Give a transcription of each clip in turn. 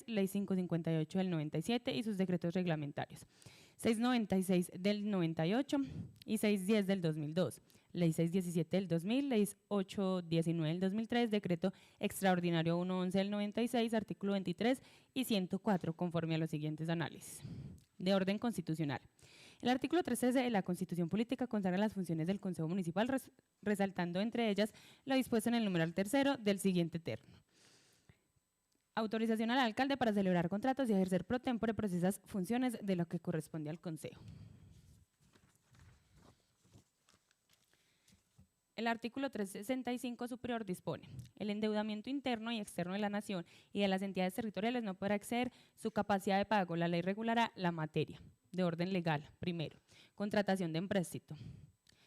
Ley 558 del 97 y sus decretos reglamentarios, 696 del 98 y 610 del 2002, Ley 617 del 2000, Ley 819 del 2003, Decreto Extraordinario 111 del 96, artículo 23 y 104, conforme a los siguientes análisis. De orden constitucional. El artículo 13 de la Constitución Política consagra las funciones del Consejo Municipal, resaltando entre ellas lo dispuesto en el numeral tercero del siguiente termo. Autorización al alcalde para celebrar contratos y ejercer pro tempore precisas funciones de lo que corresponde al Consejo. El artículo 365 superior dispone: el endeudamiento interno y externo de la nación y de las entidades territoriales no podrá exceder su capacidad de pago. La ley regulará la materia. De orden legal, primero, contratación de empréstito.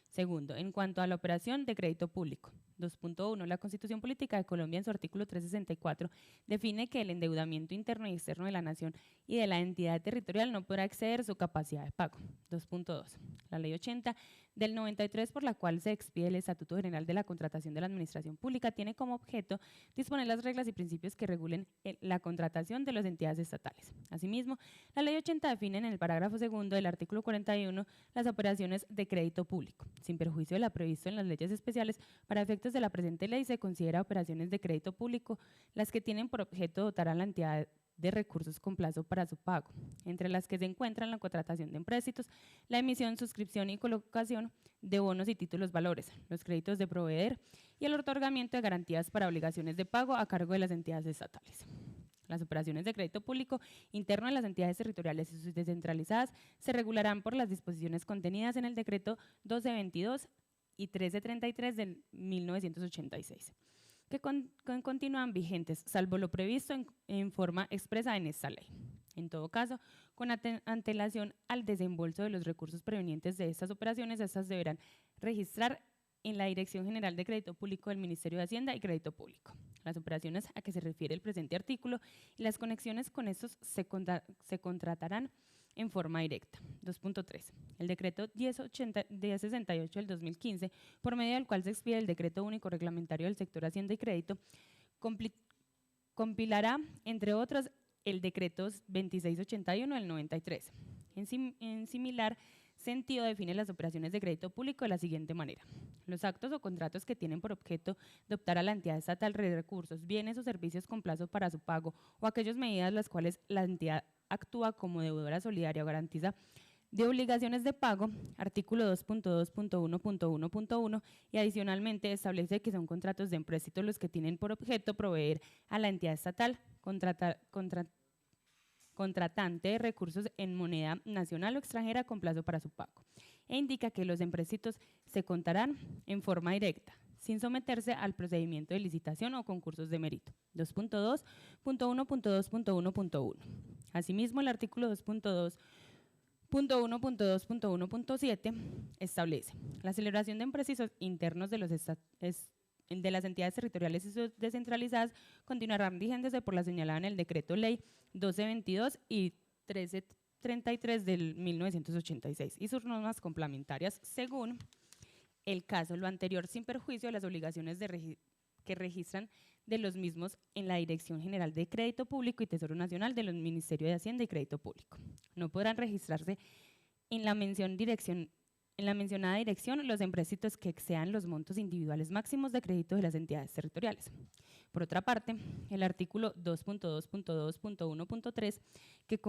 Segundo, en cuanto a la operación de crédito público. 2.1. La Constitución Política de Colombia en su artículo 364 define que el endeudamiento interno y externo de la nación y de la entidad territorial no podrá exceder su capacidad de pago. 2.2. La Ley 80 del 93, por la cual se expide el Estatuto General de la Contratación de la Administración Pública, tiene como objeto disponer las reglas y principios que regulen la contratación de las entidades estatales. Asimismo, la Ley 80 define en el parágrafo segundo del artículo 41 las operaciones de crédito público. Sin perjuicio de lo previsto en las leyes especiales, para efectos de la presente ley se considera operaciones de crédito público las que tienen por objeto dotar a la entidad de recursos con plazo para su pago, entre las que se encuentran la contratación de empréstitos, la emisión, suscripción y colocación de bonos y títulos valores, los créditos de proveedor y el otorgamiento de garantías para obligaciones de pago a cargo de las entidades estatales. Las operaciones de crédito público interno de las entidades territoriales y sus descentralizadas se regularán por las disposiciones contenidas en el decreto 1222 y 1333 del 1986. Que continúan vigentes, salvo lo previsto en forma expresa en esta ley. En todo caso, con antelación al desembolso de los recursos provenientes de estas operaciones, estas deberán registrar en la Dirección General de Crédito Público del Ministerio de Hacienda y Crédito Público. Las operaciones a que se refiere el presente artículo y las conexiones con estos se contratarán en forma directa. 2.3. El decreto 1068 del 2015, por medio del cual se expide el decreto único reglamentario del sector Hacienda y Crédito, compilará, entre otros, el decreto 2681 del 93. En similar sentido, define las operaciones de crédito público de la siguiente manera: los actos o contratos que tienen por objeto de optar a la entidad estatal recursos, bienes o servicios con plazo para su pago, o aquellas medidas las cuales la entidad actúa como deudora solidaria o garantiza de obligaciones de pago, artículo 2.2.1.1.1, y adicionalmente establece que son contratos de empréstito los que tienen por objeto proveer a la entidad estatal contratante de recursos en moneda nacional o extranjera con plazo para su pago, e indica que los empréstitos se contarán en forma directa, sin someterse al procedimiento de licitación o concursos de mérito. 2.2.1.2.1.1. Asimismo, el artículo 2.2.1.2.1.7 establece la celebración de empréstitos internos de las entidades territoriales y sus descentralizadas continuarán vigentes por la señalada en el decreto ley 1222 y 1333 del 1986 y sus normas complementarias según el caso, lo anterior sin perjuicio de las obligaciones que registran de los mismos en la Dirección General de Crédito Público y Tesoro Nacional de los Ministerios de Hacienda y Crédito Público. No podrán registrarse en la mencionada dirección los empréstitos que excedan los montos individuales máximos de crédito de las entidades territoriales. Por otra parte, el artículo 2.2.2.1.3, que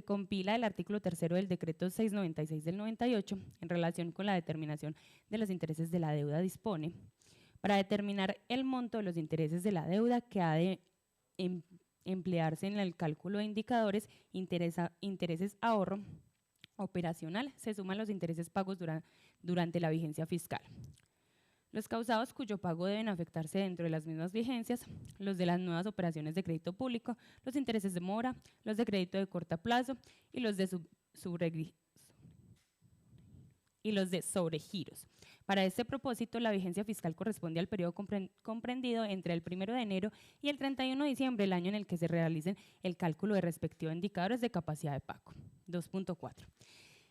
compila el artículo tercero del decreto 696 del 98, en relación con la determinación de los intereses de la deuda, dispone: para determinar el monto de los intereses de la deuda que ha de emplearse en el cálculo de indicadores, intereses ahorro operacional, se suman los intereses pagos durante la vigencia fiscal. Los causados cuyo pago deben afectarse dentro de las mismas vigencias, los de las nuevas operaciones de crédito público, los intereses de mora, los de crédito de corto plazo y los de sobregiros. Para este propósito, la vigencia fiscal corresponde al periodo comprendido entre el 1 de enero y el 31 de diciembre, el año en el que se realicen el cálculo de respectivos indicadores de capacidad de pago. 2.4.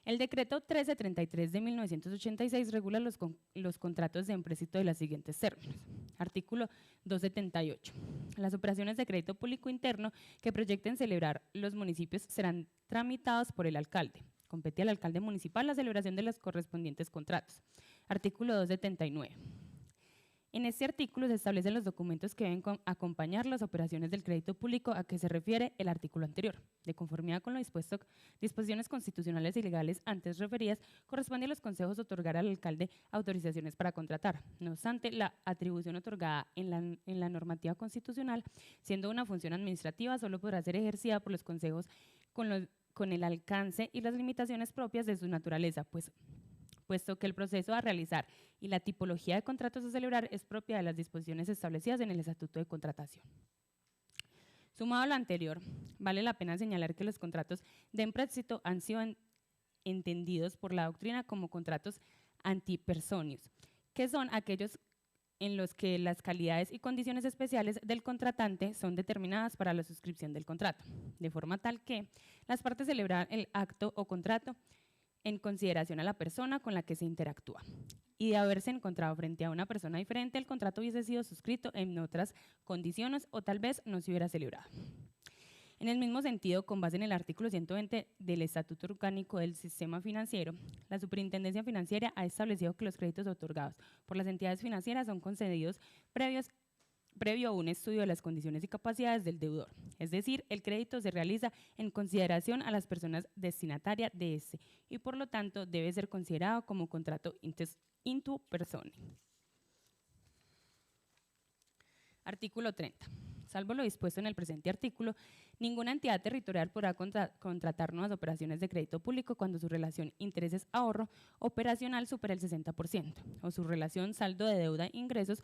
El decreto 1333 de 1986 regula los contratos de empréstito de los siguientes términos. Artículo 278. Las operaciones de crédito público interno que proyecten celebrar los municipios serán tramitadas por el alcalde. Compete al alcalde municipal la celebración de los correspondientes contratos. Artículo 279. En este artículo se establecen los documentos que deben acompañar las operaciones del crédito público a que se refiere el artículo anterior. De conformidad con lo dispuesto, disposiciones constitucionales y legales antes referidas, corresponde a los consejos otorgar al alcalde autorizaciones para contratar. No obstante, la atribución otorgada en la normativa constitucional, siendo una función administrativa, solo podrá ser ejercida por los consejos con el alcance y las limitaciones propias de su naturaleza, puesto que el proceso a realizar y la tipología de contratos a celebrar es propia de las disposiciones establecidas en el Estatuto de Contratación. Sumado a lo anterior, vale la pena señalar que los contratos de empréstito han sido entendidos por la doctrina como contratos antipersonius, que son aquellos en los que las calidades y condiciones especiales del contratante son determinadas para la suscripción del contrato, de forma tal que las partes celebran el acto o contrato en consideración a la persona con la que se interactúa. Y de haberse encontrado frente a una persona diferente, el contrato hubiese sido suscrito en otras condiciones o tal vez no se hubiera celebrado. En el mismo sentido, con base en el artículo 120 del Estatuto Orgánico del Sistema Financiero, la Superintendencia Financiera ha establecido que los créditos otorgados por las entidades financieras son concedidos previo a un estudio de las condiciones y capacidades del deudor. Es decir, el crédito se realiza en consideración a las personas destinatarias de este y por lo tanto debe ser considerado como contrato intu personae. Artículo 30. Salvo lo dispuesto en el presente artículo, ninguna entidad territorial podrá contratar nuevas operaciones de crédito público cuando su relación intereses-ahorro operacional supera el 60% o su relación saldo de deuda-ingresos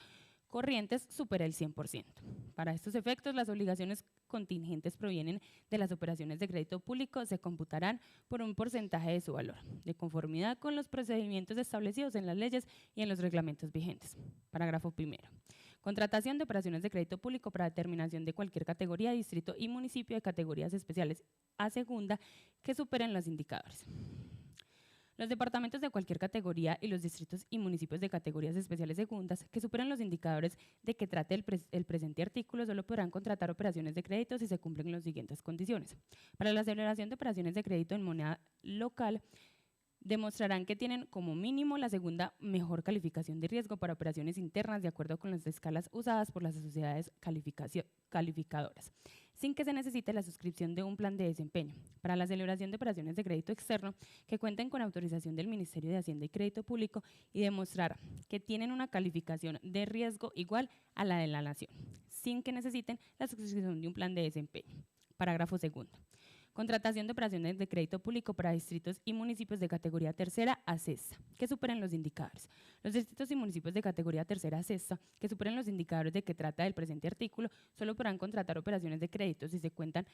corrientes supera el 100%. Para estos efectos, las obligaciones contingentes provienen de las operaciones de crédito público se computarán por un porcentaje de su valor, de conformidad con los procedimientos establecidos en las leyes y en los reglamentos vigentes. Parágrafo primero. Contratación de operaciones de crédito público para determinación de cualquier categoría, distrito y municipio de categorías especiales a segunda que superen los indicadores. Los departamentos de cualquier categoría y los distritos y municipios de categorías especiales segundas que superen los indicadores de que trate el presente artículo solo podrán contratar operaciones de crédito si se cumplen las siguientes condiciones. Para la celebración de operaciones de crédito en moneda local, demostrarán que tienen como mínimo la segunda mejor calificación de riesgo para operaciones internas de acuerdo con las escalas usadas por las sociedades calificadoras, sin que se necesite la suscripción de un plan de desempeño. Para la celebración de operaciones de crédito externo que cuenten con autorización del Ministerio de Hacienda y Crédito Público y demostrar que tienen una calificación de riesgo igual a la de la Nación, sin que necesiten la suscripción de un plan de desempeño. Parágrafo segundo. Contratación de operaciones de crédito público para distritos y municipios de categoría tercera a sexta, que superen los indicadores. Los distritos y municipios de categoría tercera a sexta, que superen los indicadores de que trata el presente artículo, solo podrán contratar operaciones de crédito si se cuentan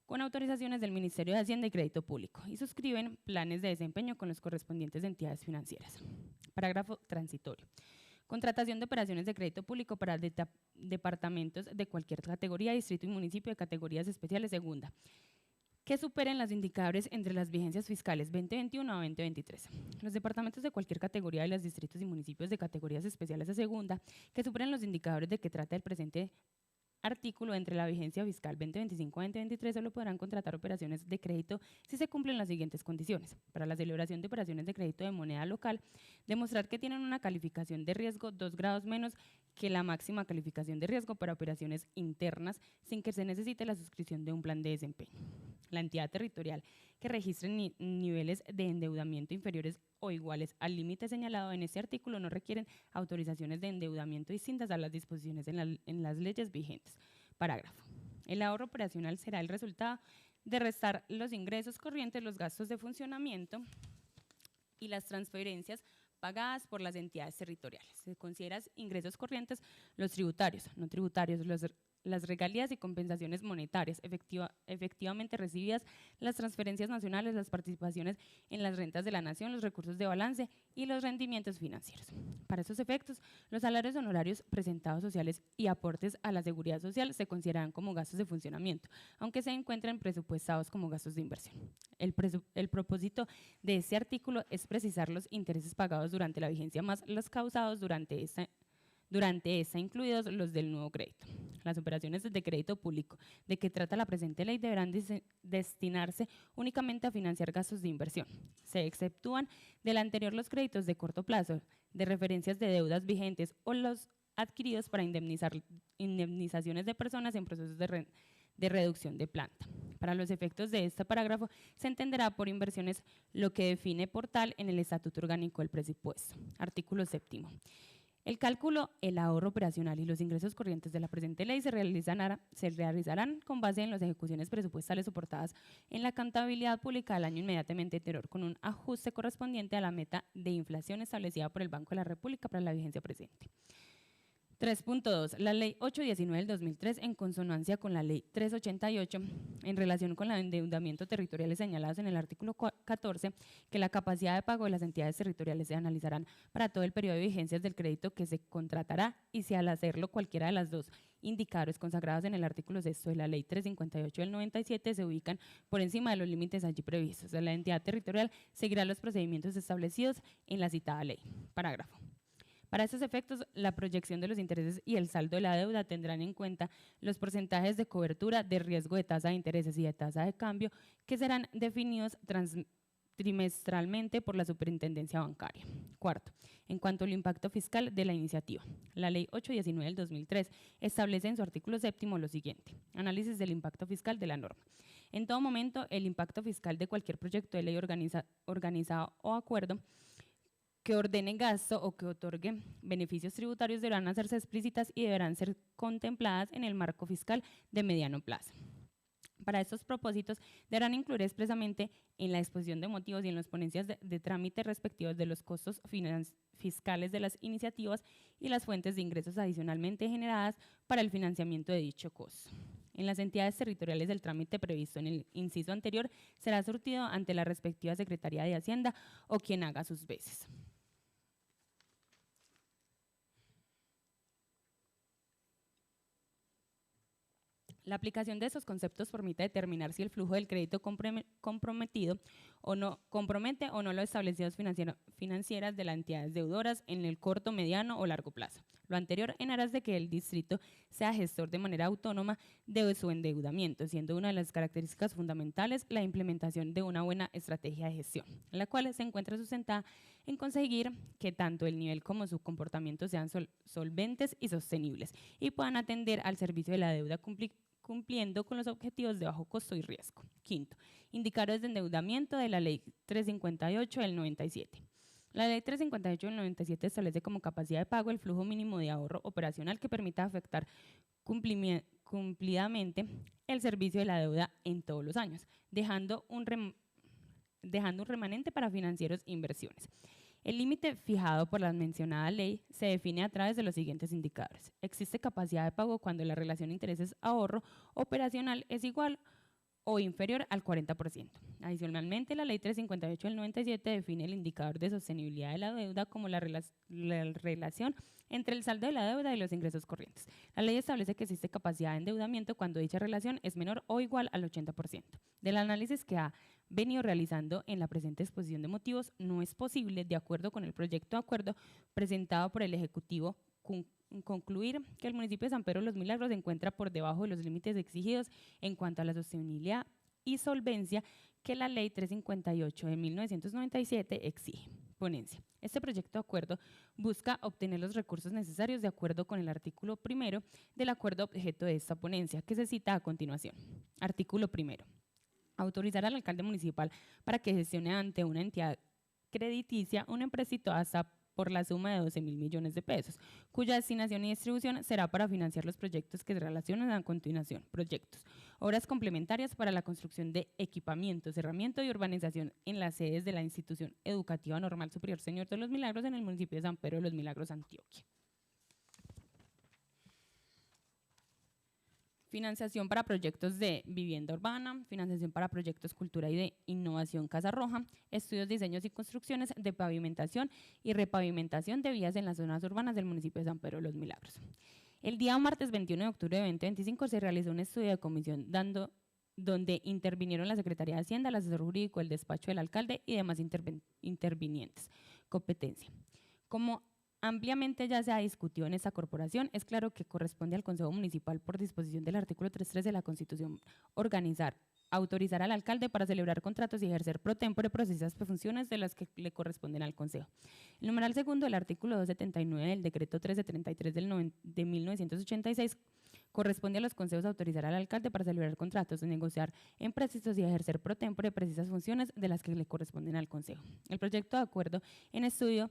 con autorizaciones del Ministerio de Hacienda y Crédito Público y suscriben planes de desempeño con los correspondientes entidades financieras. Parágrafo transitorio. Contratación de operaciones de crédito público para departamentos de cualquier categoría, distrito y municipio de categorías especiales segunda, que superen los indicadores entre las vigencias fiscales 2021 a 2023. Los departamentos de cualquier categoría de los distritos y municipios de categorías especiales a segunda, que superen los indicadores de que trata el presente artículo entre la vigencia fiscal 2025 a 2023, solo podrán contratar operaciones de crédito si se cumplen las siguientes condiciones. Para la celebración de operaciones de crédito de moneda local, demostrar que tienen una calificación de riesgo 2 grados menos que la máxima calificación de riesgo para operaciones internas sin que se necesite la suscripción de un plan de desempeño. La entidad territorial que registre niveles de endeudamiento inferiores o iguales al límite señalado en este artículo no requieren autorizaciones de endeudamiento distintas a las disposiciones en las leyes vigentes. Parágrafo. El ahorro operacional será el resultado de restar los ingresos corrientes, los gastos de funcionamiento y las transferencias pagadas por las entidades territoriales. Se consideran ingresos corrientes los tributarios, no tributarios, las regalías y compensaciones monetarias efectivamente recibidas, las transferencias nacionales, las participaciones en las rentas de la nación, los recursos de balance y los rendimientos financieros. Para esos efectos, los salarios honorarios, presentados sociales y aportes a la seguridad social se consideran como gastos de funcionamiento, aunque se encuentren presupuestados como gastos de inversión. El propósito de este artículo es precisar los intereses pagados durante la vigencia más los causados durante esta, incluidos los del nuevo crédito. Las operaciones de crédito público de que trata la presente ley deberán destinarse únicamente a financiar gastos de inversión. Se exceptúan del anterior los créditos de corto plazo, de referencias de deudas vigentes o los adquiridos para indemnizaciones de personas en procesos de reducción de planta. Para los efectos de este parágrafo, se entenderá por inversiones lo que define por tal en el Estatuto Orgánico del Presupuesto. Artículo 7. El cálculo, el ahorro operacional y los ingresos corrientes de la presente ley se realizarán con base en las ejecuciones presupuestales soportadas en la contabilidad pública del año inmediatamente anterior, con un ajuste correspondiente a la meta de inflación establecida por el Banco de la República para la vigencia presente. 3.2. La Ley 819 del 2003, en consonancia con la Ley 388, en relación con el endeudamiento territorial señalados en el artículo 14, que la capacidad de pago de las entidades territoriales se analizarán para todo el periodo de vigencias del crédito que se contratará y si al hacerlo cualquiera de las dos indicadores consagrados en el artículo 6 de la Ley 358 del 97 se ubican por encima de los límites allí previstos. La entidad territorial seguirá los procedimientos establecidos en la citada ley. Parágrafo. Para estos efectos, la proyección de los intereses y el saldo de la deuda tendrán en cuenta los porcentajes de cobertura de riesgo de tasa de intereses y de tasa de cambio que serán definidos trimestralmente por la Superintendencia Bancaria. Cuarto, en cuanto al impacto fiscal de la iniciativa, la Ley 819 del 2003 establece en su artículo 7 lo siguiente: análisis del impacto fiscal de la norma. En todo momento, el impacto fiscal de cualquier proyecto de ley organizado o acuerdo que ordene gasto o que otorgue beneficios tributarios deberán hacerse explícitas y deberán ser contempladas en el marco fiscal de mediano plazo. Para estos propósitos, deberán incluir expresamente en la exposición de motivos y en las ponencias de trámite respectivos de los costos fiscales de las iniciativas y las fuentes de ingresos adicionalmente generadas para el financiamiento de dicho costo. En las entidades territoriales del trámite previsto en el inciso anterior será surtido ante la respectiva Secretaría de Hacienda o quien haga sus veces. La aplicación de esos conceptos permite determinar si el flujo del crédito comprometido o no compromete o no las establecidas financieras de las entidades deudoras en el corto, mediano o largo plazo. Lo anterior en aras de que el distrito sea gestor de manera autónoma de su endeudamiento, siendo una de las características fundamentales la implementación de una buena estrategia de gestión, la cual se encuentra sustentada en conseguir que tanto el nivel como su comportamiento sean solventes y sostenibles y puedan atender al servicio de la deuda cumpliendo con los objetivos de bajo costo y riesgo. Quinto, indicadores de endeudamiento de la Ley 358 del 97. La Ley 358 del 97 establece como capacidad de pago el flujo mínimo de ahorro operacional que permita afectar cumplidamente el servicio de la deuda en todos los años, dejando un remanente para financieros e inversiones. El límite fijado por la mencionada ley se define a través de los siguientes indicadores. Existe capacidad de pago cuando la relación intereses-ahorro operacional es igual o inferior al 40%. Adicionalmente, la Ley 358 del 97 define el indicador de sostenibilidad de la deuda como la relación entre el saldo de la deuda y los ingresos corrientes. La ley establece que existe capacidad de endeudamiento cuando dicha relación es menor o igual al 80%. Del análisis que ha venido realizando en la presente exposición de motivos, no es posible, de acuerdo con el proyecto de acuerdo presentado por el Ejecutivo, concluir que el municipio de San Pedro de los Milagros se encuentra por debajo de los límites exigidos en cuanto a la sostenibilidad y solvencia que la Ley 358 de 1997 exige. Ponencia. Este proyecto de acuerdo busca obtener los recursos necesarios de acuerdo con el artículo 1 del acuerdo objeto de esta ponencia, que se cita a continuación. Artículo 1. Autorizar al alcalde municipal para que gestione ante una entidad crediticia un empréstito hasta por la suma de 12.000 millones de pesos, cuya destinación y distribución será para financiar los proyectos que se relacionan a continuación. Proyectos. Obras complementarias para la construcción de equipamientos, cerramiento y urbanización en las sedes de la Institución Educativa Normal Superior Señor de los Milagros en el municipio de San Pedro de los Milagros, Antioquia. Financiación para proyectos de vivienda urbana, financiación para proyectos cultura y de innovación Casa Roja, estudios, diseños y construcciones de pavimentación y repavimentación de vías en las zonas urbanas del municipio de San Pedro de los Milagros. El día martes 21 de octubre de 2025 se realizó un estudio de comisión dando donde intervinieron la Secretaría de Hacienda, el asesor jurídico, el despacho del alcalde y demás intervinientes. Competencia. Como ampliamente ya se ha discutido en esta corporación, es claro que corresponde al Consejo Municipal, por disposición del artículo 3.3 de la Constitución, autorizar al alcalde para celebrar contratos y ejercer pro tempore precisas funciones de las que le corresponden al Consejo. El numeral segundo del artículo 279 del decreto 1333 de 1986 corresponde a los consejos autorizar al alcalde para celebrar contratos, negociar empréstitos y ejercer pro tempore precisas funciones de las que le corresponden al Consejo. El proyecto de acuerdo en estudio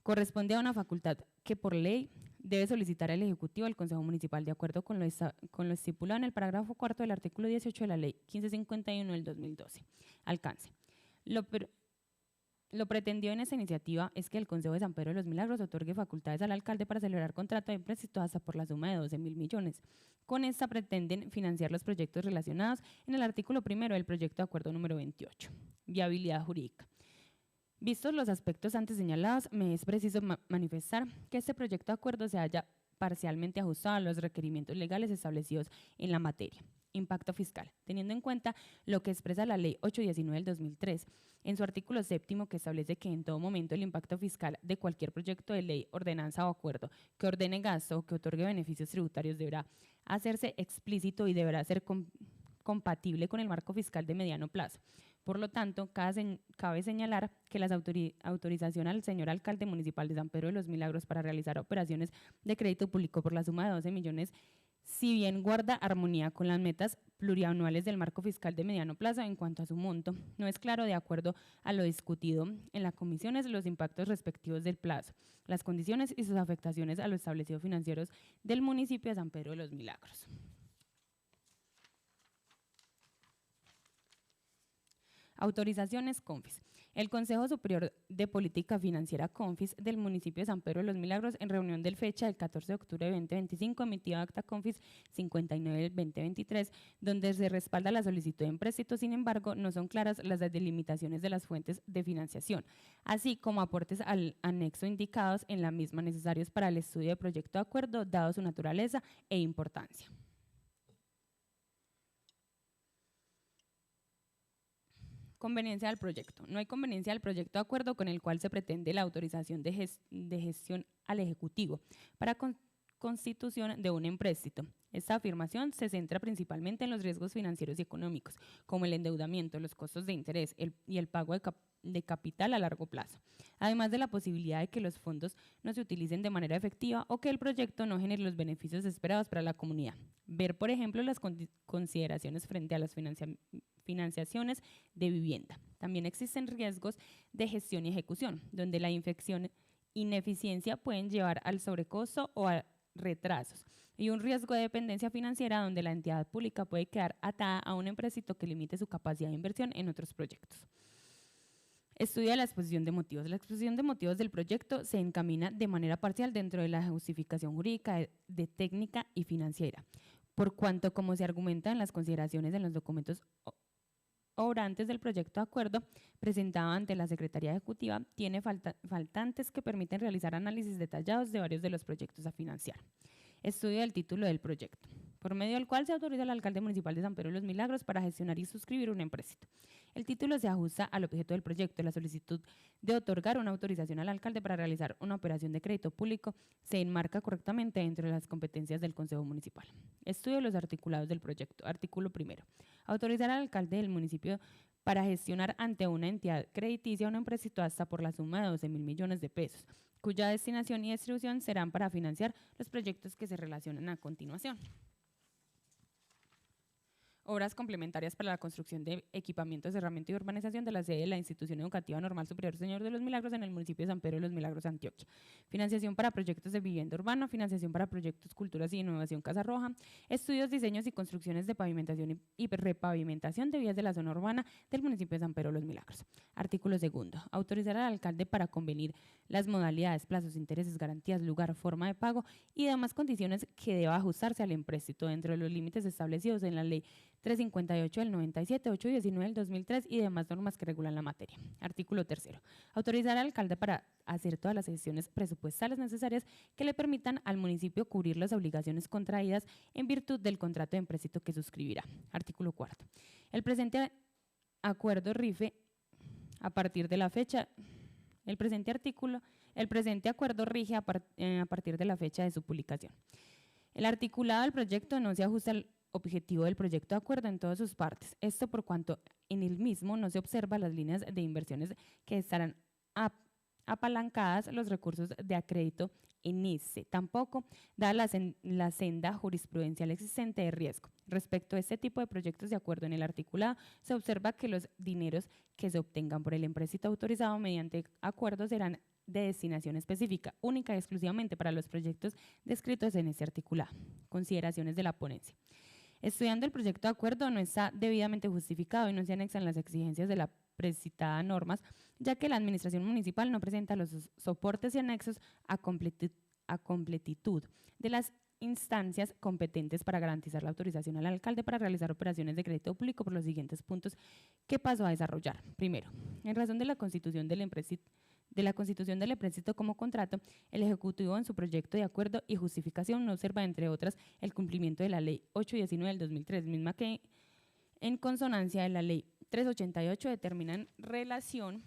corresponde a una facultad que por ley debe solicitar al Ejecutivo al Consejo Municipal, de acuerdo con lo estipulado en el parágrafo cuarto del artículo 18 de la Ley 1551 del 2012. Alcance. Lo pretendido en esta iniciativa es que el Consejo de San Pedro de los Milagros otorgue facultades al alcalde para celebrar contrato de empréstito hasta por la suma de 12.000 millones. Con esta pretenden financiar los proyectos relacionados en el artículo primero del proyecto de acuerdo número 28. Viabilidad jurídica. Vistos los aspectos antes señalados, me es preciso manifestar que este proyecto de acuerdo se halla parcialmente ajustado a los requerimientos legales establecidos en la materia. Impacto fiscal. Teniendo en cuenta lo que expresa la Ley 819 del 2003, en su artículo séptimo, que establece que en todo momento el impacto fiscal de cualquier proyecto de ley, ordenanza o acuerdo que ordene gasto o que otorgue beneficios tributarios deberá hacerse explícito y deberá ser compatible con el marco fiscal de mediano plazo. Por lo tanto, cabe señalar que la autorización al señor alcalde municipal de San Pedro de los Milagros para realizar operaciones de crédito público por la suma de 12 millones, si bien guarda armonía con las metas plurianuales del marco fiscal de mediano plazo en cuanto a su monto, no es claro, de acuerdo a lo discutido en las comisiones, los impactos respectivos del plazo, las condiciones y sus afectaciones a los establecidos financieros del municipio de San Pedro de los Milagros. Autorizaciones CONFIS. El Consejo Superior de Política Financiera CONFIS del municipio de San Pedro de los Milagros, en reunión del fecha del 14 de octubre de 2025, emitió acta CONFIS 59 del 2023, donde se respalda la solicitud de empréstito. Sin embargo, no son claras las delimitaciones de las fuentes de financiación, así como aportes al anexo indicados en la misma necesarios para el estudio de proyecto de acuerdo, dado su naturaleza e importancia. Conveniencia del proyecto. No hay conveniencia del proyecto de acuerdo con el cual se pretende la autorización de gestión al Ejecutivo para constitución de un empréstito. Esta afirmación se centra principalmente en los riesgos financieros y económicos, como el endeudamiento, los costos de interés y el pago de capital a largo plazo, además de la posibilidad de que los fondos no se utilicen de manera efectiva o que el proyecto no genere los beneficios esperados para la comunidad. Ver, por ejemplo, las consideraciones frente a las financiaciones de vivienda. También existen riesgos de gestión y ejecución, donde la ineficiencia pueden llevar al sobrecosto o a retrasos, y un riesgo de dependencia financiera donde la entidad pública puede quedar atada a un empréstito que limite su capacidad de inversión en otros proyectos. Estudia la exposición de motivos. La exposición de motivos del proyecto se encamina de manera parcial dentro de la justificación jurídica de técnica y financiera, por cuanto, como se argumenta en las consideraciones en los documentos obrantes del proyecto de acuerdo presentado ante la Secretaría Ejecutiva, tiene faltantes que permiten realizar análisis detallados de varios de los proyectos a financiar. Estudio del título del proyecto, por medio del cual se autoriza al alcalde municipal de San Pedro de los Milagros para gestionar y suscribir un empréstito. El título se ajusta al objeto del proyecto. La solicitud de otorgar una autorización al alcalde para realizar una operación de crédito público se enmarca correctamente dentro de las competencias del Consejo Municipal. Estudio de los articulados del proyecto. Artículo primero. Autorizar al alcalde del municipio para gestionar ante una entidad crediticia un empréstito hasta por la suma de 12.000 millones de pesos, cuya destinación y distribución serán para financiar los proyectos que se relacionan a continuación. Obras complementarias para la construcción de equipamientos, cerramiento y urbanización de la sede de la Institución Educativa Normal Superior Señor de los Milagros en el municipio de San Pedro de los Milagros, Antioquia. Financiación para proyectos de vivienda urbana, financiación para proyectos Culturas y Innovación Casa Roja, estudios, diseños y construcciones de pavimentación y repavimentación de vías de la zona urbana del municipio de San Pedro de los Milagros. Artículo segundo. Autorizar al alcalde para convenir las modalidades, plazos, intereses, garantías, lugar, forma de pago y demás condiciones que deba ajustarse al empréstito dentro de los límites establecidos en la Ley 358 del 97, 819 del 2003 y demás normas que regulan la materia. Artículo 3. Autorizar al alcalde para hacer todas las gestiones presupuestales necesarias que le permitan al municipio cubrir las obligaciones contraídas en virtud del contrato de empréstito que suscribirá. Artículo 4. El presente acuerdo rige a partir de la fecha de la fecha de su publicación. El articulado del proyecto no se ajusta al objetivo del proyecto de acuerdo en todas sus partes. Esto por cuanto en el mismo no se observan las líneas de inversiones que estarán apalancadas los recursos de acrédito en ese. Tampoco da la senda jurisprudencial existente de riesgo. Respecto a este tipo de proyectos de acuerdo en el articulado, se observa que los dineros que se obtengan por el empréstito autorizado mediante acuerdo serán de destinación específica, única y exclusivamente para los proyectos descritos en este articulado. Consideraciones de la ponencia. Estudiando el proyecto de acuerdo no está debidamente justificado y no se anexan las exigencias de la precitada normas, ya que la administración municipal no presenta los soportes y anexos a completitud de las instancias competentes para garantizar la autorización al alcalde para realizar operaciones de crédito público por los siguientes puntos que pasó a desarrollar. Primero, en razón de la constitución del empréstito como contrato, el Ejecutivo en su proyecto de acuerdo y justificación no observa, entre otras, el cumplimiento de la Ley 819 del 2003, misma que, en consonancia de la Ley 388, determina en relación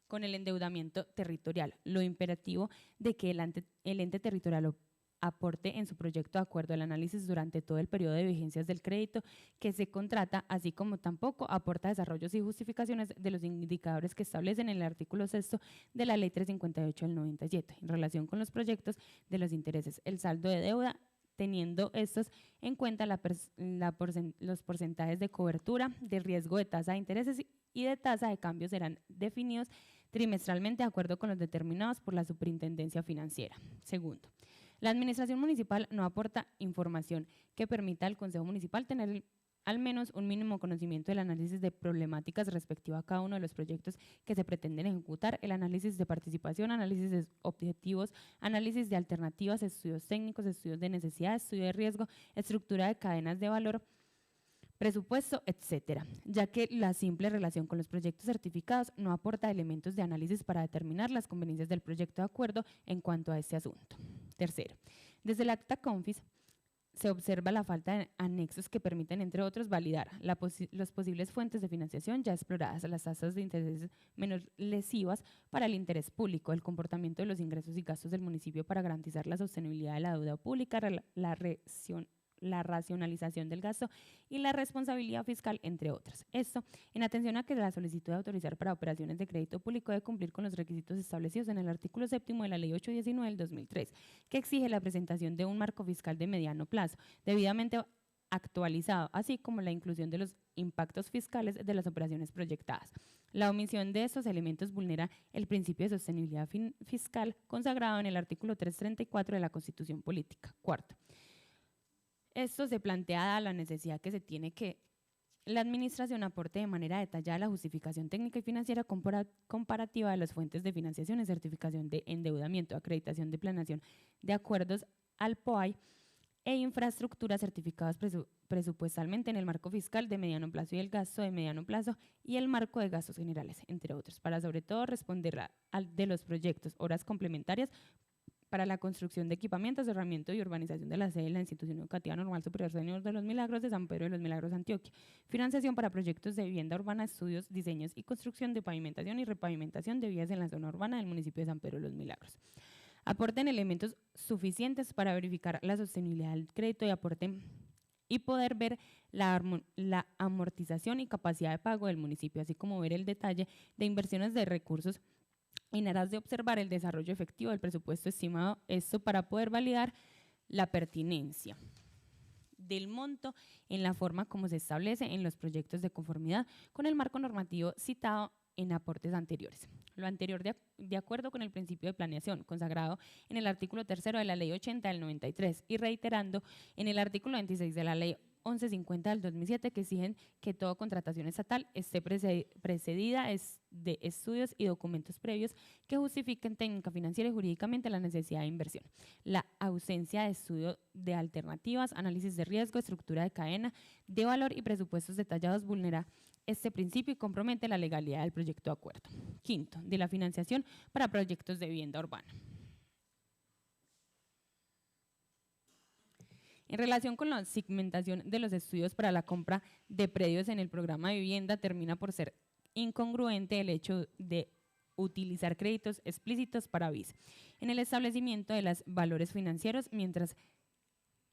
con el endeudamiento territorial, lo imperativo de que el ente territorial aporte en su proyecto de acuerdo el análisis durante todo el periodo de vigencias del crédito que se contrata, así como tampoco aporta desarrollos y justificaciones de los indicadores que establecen en el artículo 6 de la Ley 358 del 97 en relación con los proyectos de los intereses, el saldo de deuda, teniendo estos en cuenta los porcentajes de cobertura, de riesgo de tasa de intereses y de tasa de cambio serán definidos trimestralmente de acuerdo con los determinados por la Superintendencia Financiera. Segundo, la administración municipal no aporta información que permita al Consejo Municipal tener al menos un mínimo conocimiento del análisis de problemáticas respectivo a cada uno de los proyectos que se pretenden ejecutar, el análisis de participación, análisis de objetivos, análisis de alternativas, estudios técnicos, estudios de necesidad, estudio de riesgo, estructura de cadenas de valor, presupuesto, etcétera, ya que la simple relación con los proyectos certificados no aporta elementos de análisis para determinar las conveniencias del proyecto de acuerdo en cuanto a este asunto. Tercero, desde el acta confis se observa la falta de anexos que permiten, entre otros, validar las posibles fuentes de financiación ya exploradas, las tasas de intereses menos lesivas para el interés público, el comportamiento de los ingresos y gastos del municipio para garantizar la sostenibilidad de la deuda pública, la racionalización del gasto y la responsabilidad fiscal, entre otras. Esto en atención a que la solicitud de autorizar para operaciones de crédito público debe cumplir con los requisitos establecidos en el artículo 7 de la Ley 819 del 2003, que exige la presentación de un marco fiscal de mediano plazo, debidamente actualizado, así como la inclusión de los impactos fiscales de las operaciones proyectadas. La omisión de estos elementos vulnera el principio de sostenibilidad fiscal consagrado en el artículo 334 de la Constitución Política. Cuarto, esto se plantea la necesidad que se tiene que la administración aporte de manera detallada la justificación técnica y financiera comparativa de las fuentes de financiación y certificación de endeudamiento, acreditación de planeación de acuerdos al POAI e infraestructuras certificadas presupuestalmente en el marco fiscal de mediano plazo y el gasto de mediano plazo y el marco de gastos generales, entre otros, para sobre todo responder de los proyectos, horas complementarias para la construcción de equipamientos, cerramiento y urbanización de la sede de la Institución Educativa Normal Superior Señor de los Milagros de San Pedro de los Milagros, Antioquia. Financiación para proyectos de vivienda urbana, estudios, diseños y construcción de pavimentación y repavimentación de vías en la zona urbana del municipio de San Pedro de los Milagros. Aporten elementos suficientes para verificar la sostenibilidad del crédito y poder ver la amortización y capacidad de pago del municipio, así como ver el detalle de inversiones de recursos en aras de observar el desarrollo efectivo del presupuesto estimado, esto para poder validar la pertinencia del monto en la forma como se establece en los proyectos de conformidad con el marco normativo citado en aportes anteriores. Lo anterior de acuerdo con el principio de planeación consagrado en el artículo 3 de la Ley 80 del 93 y reiterando en el artículo 26 de la Ley 1150 del 2007 que exigen que toda contratación estatal esté precedida de estudios y documentos previos que justifiquen técnica, financiera y jurídicamente la necesidad de inversión. La ausencia de estudio de alternativas, análisis de riesgo, estructura de cadena de valor y presupuestos detallados vulnera este principio y compromete la legalidad del proyecto de acuerdo. Quinto, de la financiación para proyectos de vivienda urbana. En relación con la segmentación de los estudios para la compra de predios en el programa de vivienda, termina por ser incongruente el hecho de utilizar créditos explícitos para BIS en el establecimiento de los valores financieros, mientras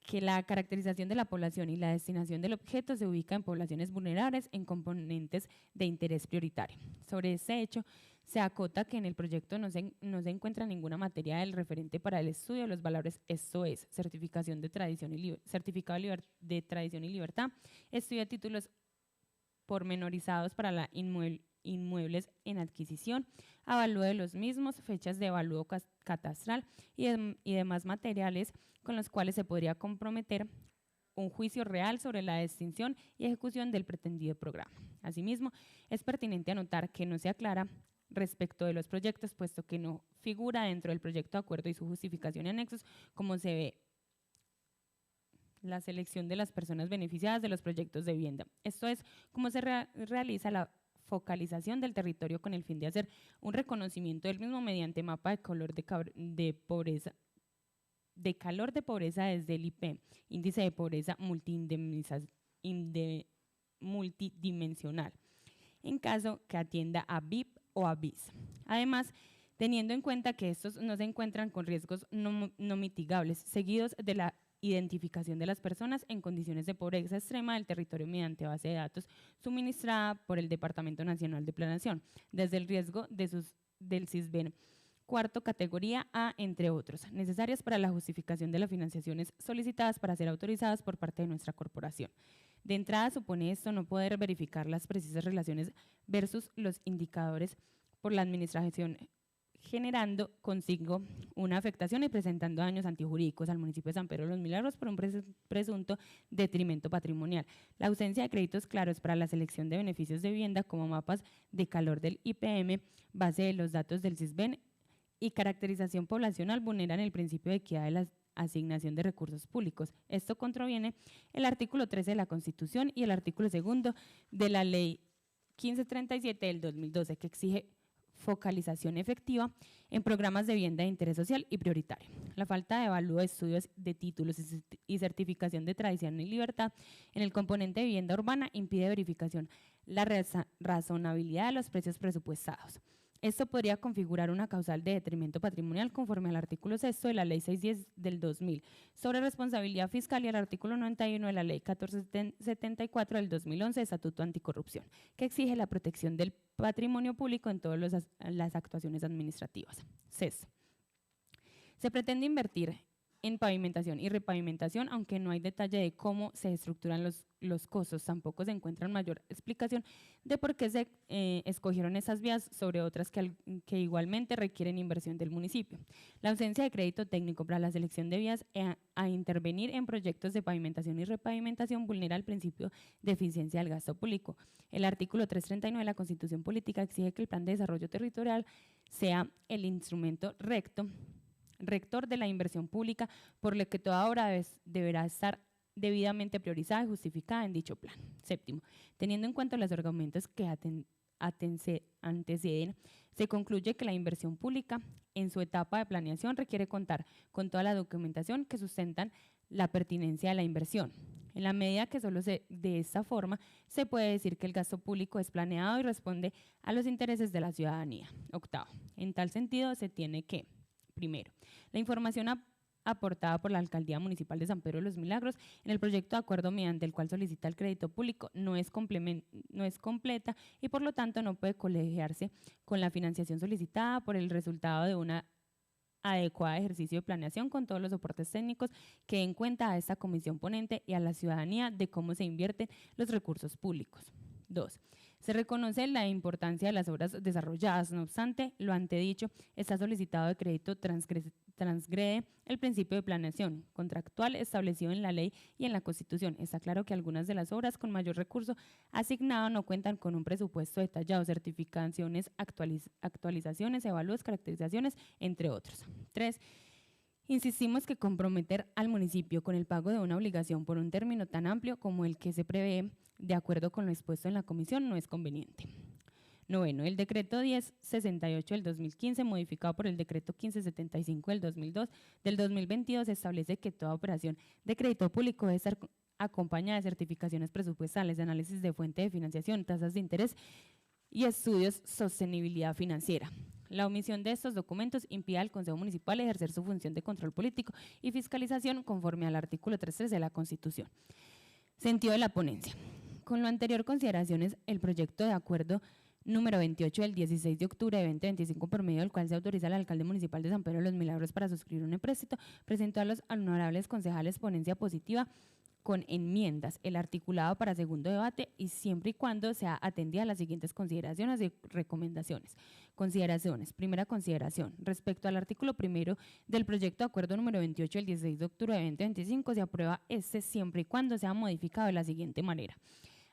que la caracterización de la población y la destinación del objeto se ubica en poblaciones vulnerables en componentes de interés prioritario. Sobre este hecho, se acota que en el proyecto no se encuentra ninguna materia del referente para el estudio de los valores, esto es, certificado de tradición y libertad, estudio de títulos pormenorizados para la inmuebles en adquisición, avalúo de los mismos, fechas de avalúo catastral y demás materiales con los cuales se podría comprometer un juicio real sobre la extinción y ejecución del pretendido programa. Asimismo, es pertinente anotar que no se aclara respecto de los proyectos, puesto que no figura dentro del proyecto de acuerdo y su justificación y anexos, como se ve la selección de las personas beneficiadas de los proyectos de vivienda. Esto es, cómo se realiza la focalización del territorio con el fin de hacer un reconocimiento del mismo mediante mapa de calor de pobreza desde el IP, índice de pobreza multidimensional, en caso que atienda a BIP o a BIS. Además, teniendo en cuenta que estos no se encuentran con riesgos no mitigables, seguidos de la identificación de las personas en condiciones de pobreza extrema del territorio mediante base de datos suministrada por el Departamento Nacional de Planeación, desde el riesgo del CISBEN cuarto categoría A, entre otros, necesarias para la justificación de las financiaciones solicitadas para ser autorizadas por parte de nuestra corporación. De entrada, supone esto no poder verificar las precisas relaciones versus los indicadores por la administración, generando consigo una afectación y presentando daños antijurídicos al municipio de San Pedro de los Milagros por un presunto detrimento patrimonial. La ausencia de créditos claros para la selección de beneficios de vivienda como mapas de calor del IPM, base de los datos del CISBEN y caracterización poblacional vulneran el principio de equidad de la asignación de recursos públicos. Esto contraviene el artículo 13 de la Constitución y el artículo 2 de la Ley 1537 del 2012, que exige focalización efectiva en programas de vivienda de interés social y prioritario. La falta de avalúo de estudios de títulos y certificación de tradición y libertad en el componente de vivienda urbana impide verificación la razonabilidad de los precios presupuestados. Esto podría configurar una causal de detrimento patrimonial conforme al artículo 6 de la Ley 610 del 2000 sobre responsabilidad fiscal y al artículo 91 de la Ley 1474 del 2011 de Estatuto Anticorrupción, que exige la protección del patrimonio público en todas las actuaciones administrativas. Sexto, se pretende invertir en pavimentación y repavimentación, aunque no hay detalle de cómo se estructuran los costos. Tampoco se encuentra mayor explicación de por qué se escogieron esas vías sobre otras que igualmente requieren inversión del municipio. La ausencia de crédito técnico para la selección de vías a intervenir en proyectos de pavimentación y repavimentación vulnera el principio de eficiencia del gasto público. El artículo 339 de la Constitución Política exige que el Plan de Desarrollo Territorial sea el instrumento rector de la inversión pública, por lo que toda obra deberá estar debidamente priorizada y justificada en dicho plan. Séptimo, teniendo en cuenta los argumentos que anteceden, se concluye que la inversión pública en su etapa de planeación requiere contar con toda la documentación que sustentan la pertinencia de la inversión. En la medida que solo de esta forma se puede decir que el gasto público es planeado y responde a los intereses de la ciudadanía. Octavo, en tal sentido se tiene que: primero, la información aportada por la Alcaldía Municipal de San Pedro de los Milagros en el proyecto de acuerdo mediante el cual solicita el crédito público no es completa y por lo tanto no puede colegiarse con la financiación solicitada por el resultado de una adecuada ejercicio de planeación con todos los soportes técnicos que den cuenta a esta comisión ponente y a la ciudadanía de cómo se invierten los recursos públicos. 2. Se reconoce la importancia de las obras desarrolladas, no obstante, lo antedicho, está solicitado de crédito transgrede el principio de planeación contractual establecido en la ley y en la Constitución. Está claro que algunas de las obras con mayor recurso asignado no cuentan con un presupuesto detallado, certificaciones, actualizaciones, evalúos, caracterizaciones, entre otros. 3. Insistimos que comprometer al municipio con el pago de una obligación por un término tan amplio como el que se prevé, de acuerdo con lo expuesto en la comisión, no es conveniente. 9. El decreto 1068 del 2015, modificado por el decreto 1575 del 2022, establece que toda operación de crédito público debe estar acompañada de certificaciones presupuestales, de análisis de fuente de financiación, tasas de interés y estudios de sostenibilidad financiera. La omisión de estos documentos impide al Consejo Municipal ejercer su función de control político y fiscalización conforme al artículo 3.3 de la Constitución. Sentido de la ponencia. Con lo anterior consideraciones, el proyecto de acuerdo número 28 del 16 de octubre de 2025, por medio del cual se autoriza al alcalde municipal de San Pedro de los Milagros para suscribir un empréstito, presentó a los honorables concejales ponencia positiva con enmiendas, el articulado para segundo debate y siempre y cuando sea atendida a las siguientes consideraciones y recomendaciones. Consideraciones. Primera consideración. Respecto al artículo primero del proyecto de acuerdo número 28 del 16 de octubre de 2025, se aprueba siempre y cuando sea modificado de la siguiente manera.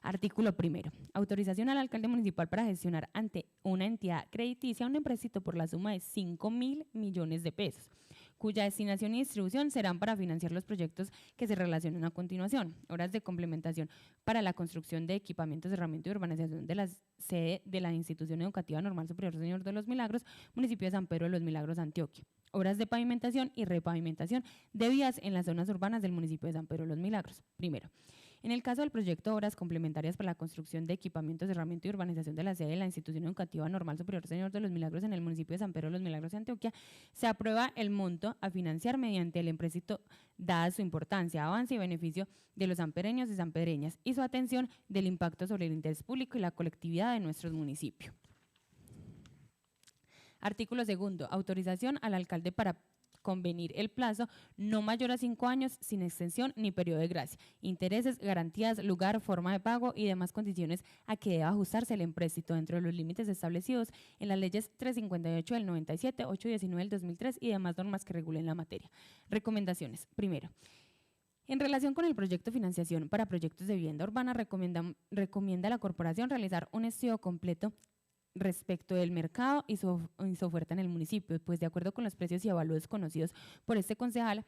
Artículo primero. Autorización al alcalde municipal para gestionar ante una entidad crediticia un empréstito por la suma de 5.000 millones de pesos, cuya destinación y distribución serán para financiar los proyectos que se relacionan a continuación. Obras de complementación para la construcción de equipamientos, herramientas y urbanización de la sede de la Institución Educativa Normal Superior Señor de los Milagros, municipio de San Pedro de los Milagros, Antioquia. Obras de pavimentación y repavimentación de vías en las zonas urbanas del municipio de San Pedro de los Milagros. Primero. En el caso del proyecto de obras complementarias para la construcción de equipamientos, herramientas y urbanización de la sede de la Institución Educativa Normal Superior Señor de los Milagros en el municipio de San Pedro de los Milagros, Antioquia, se aprueba el monto a financiar mediante el empréstito, dada su importancia, avance y beneficio de los sanpereños y sanpedreñas y su atención del impacto sobre el interés público y la colectividad de nuestros municipios. Artículo segundo. Autorización al alcalde para convenir el plazo no mayor a 5 años sin extensión ni periodo de gracia, intereses, garantías, lugar, forma de pago y demás condiciones a que deba ajustarse el empréstito dentro de los límites establecidos en las leyes 358 del 97, 819 del 2003 y demás normas que regulen la materia. Recomendaciones. Primero. En relación con el proyecto de financiación para proyectos de vivienda urbana, recomienda a la corporación realizar un estudio completo respecto del mercado y su oferta en el municipio, pues de acuerdo con los precios y avalúos conocidos por este concejal,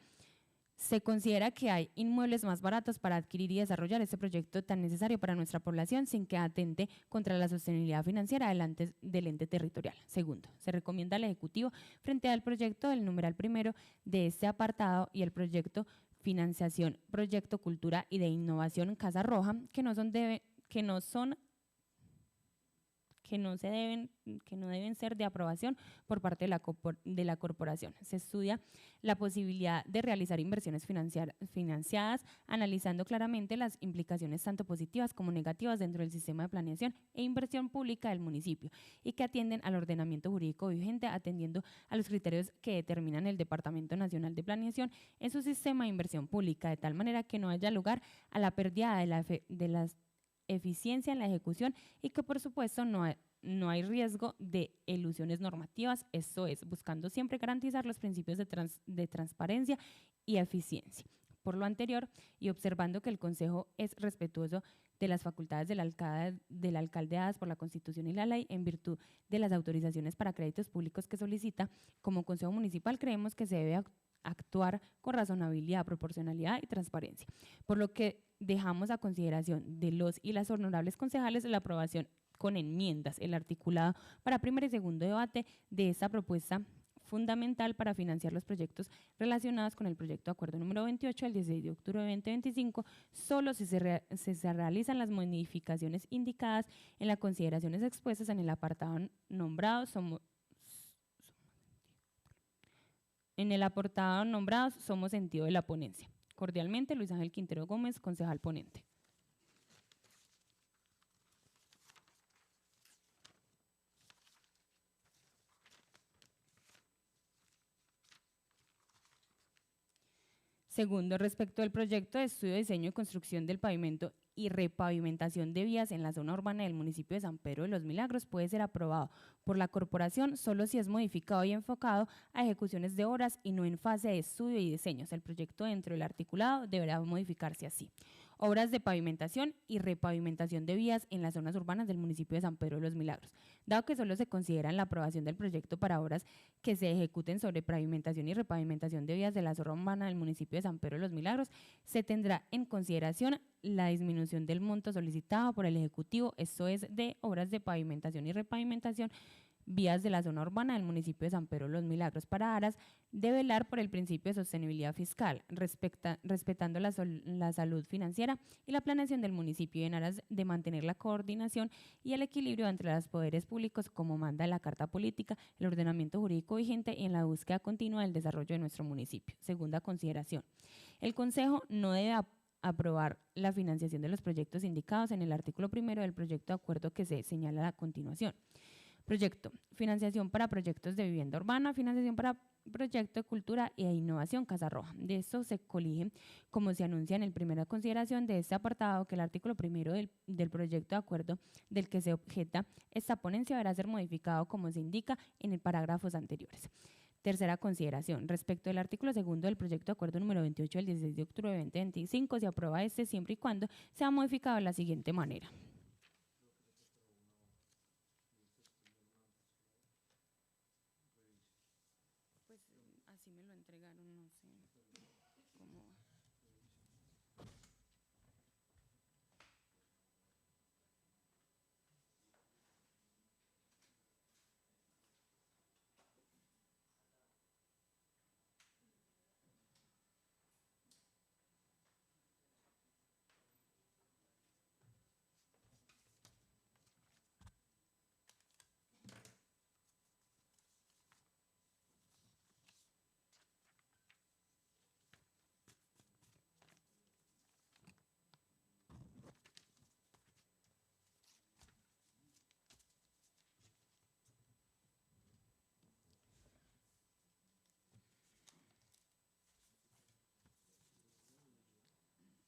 se considera que hay inmuebles más baratos para adquirir y desarrollar este proyecto tan necesario para nuestra población sin que atente contra la sostenibilidad financiera del ente territorial. Segundo, se recomienda al Ejecutivo, frente al proyecto del numeral primero de este apartado y el proyecto Financiación, Proyecto Cultura y de Innovación Casa Roja, que no deben ser de aprobación por parte de la corporación. Se estudia la posibilidad de realizar inversiones financiadas, analizando claramente las implicaciones tanto positivas como negativas dentro del sistema de planeación e inversión pública del municipio y que atienden al ordenamiento jurídico vigente, atendiendo a los criterios que determinan el Departamento Nacional de Planeación en su sistema de inversión pública, de tal manera que no haya lugar a la pérdida de las eficiencia en la ejecución y que por supuesto no hay riesgo de elusiones normativas, esto es, buscando siempre garantizar los principios de transparencia y eficiencia. Por lo anterior, y observando que el Consejo es respetuoso de las facultades del alcalde dadas por la Constitución y la ley en virtud de las autorizaciones para créditos públicos que solicita, como Consejo Municipal creemos que se debe actuar con razonabilidad, proporcionalidad y transparencia, por lo que dejamos a consideración de los y las honorables concejales la aprobación con enmiendas, el articulado para primer y segundo debate de esta propuesta fundamental para financiar los proyectos relacionados con el proyecto de acuerdo número 28 del 16 de octubre de 2025, solo si se realizan las modificaciones indicadas en las consideraciones expuestas en el apartado nombrado somos sentido de la ponencia. Cordialmente, Luis Ángel Quintero Gómez, concejal ponente. Segundo, respecto al proyecto de estudio, diseño y construcción del pavimento y repavimentación de vías en la zona urbana del municipio de San Pedro de los Milagros puede ser aprobado por la corporación solo si es modificado y enfocado a ejecuciones de obras y no en fase de estudio y diseños. El proyecto dentro del articulado deberá modificarse así: obras de pavimentación y repavimentación de vías en las zonas urbanas del municipio de San Pedro de los Milagros. Dado que solo se considera la aprobación del proyecto para obras que se ejecuten sobre pavimentación y repavimentación de vías de la zona urbana del municipio de San Pedro de los Milagros, se tendrá en consideración la disminución del monto solicitado por el Ejecutivo, esto es, de obras de pavimentación y repavimentación vías de la zona urbana del municipio de San Pedro de los Milagros, para aras de velar por el principio de sostenibilidad fiscal, respetando la salud financiera y la planeación del municipio, y en aras de mantener la coordinación y el equilibrio entre los poderes públicos como manda la Carta Política, el ordenamiento jurídico vigente y en la búsqueda continua del desarrollo de nuestro municipio. Segunda consideración: el Consejo no debe aprobar la financiación de los proyectos indicados en el artículo 1 del proyecto de acuerdo que se señala a continuación. Proyecto: financiación para proyectos de vivienda urbana, financiación para proyecto de cultura e innovación Casa Roja. De esto se colige, como se anuncia en la primera consideración de este apartado, que el artículo 1 del proyecto de acuerdo del que se objeta esta ponencia deberá ser modificado como se indica en el parágrafos anteriores. Tercera consideración: respecto del artículo 2 del proyecto de acuerdo número 28 del 16 de octubre de 2025, se aprueba este siempre y cuando sea modificado de la siguiente manera. Así me lo entregaron, no sé cómo va.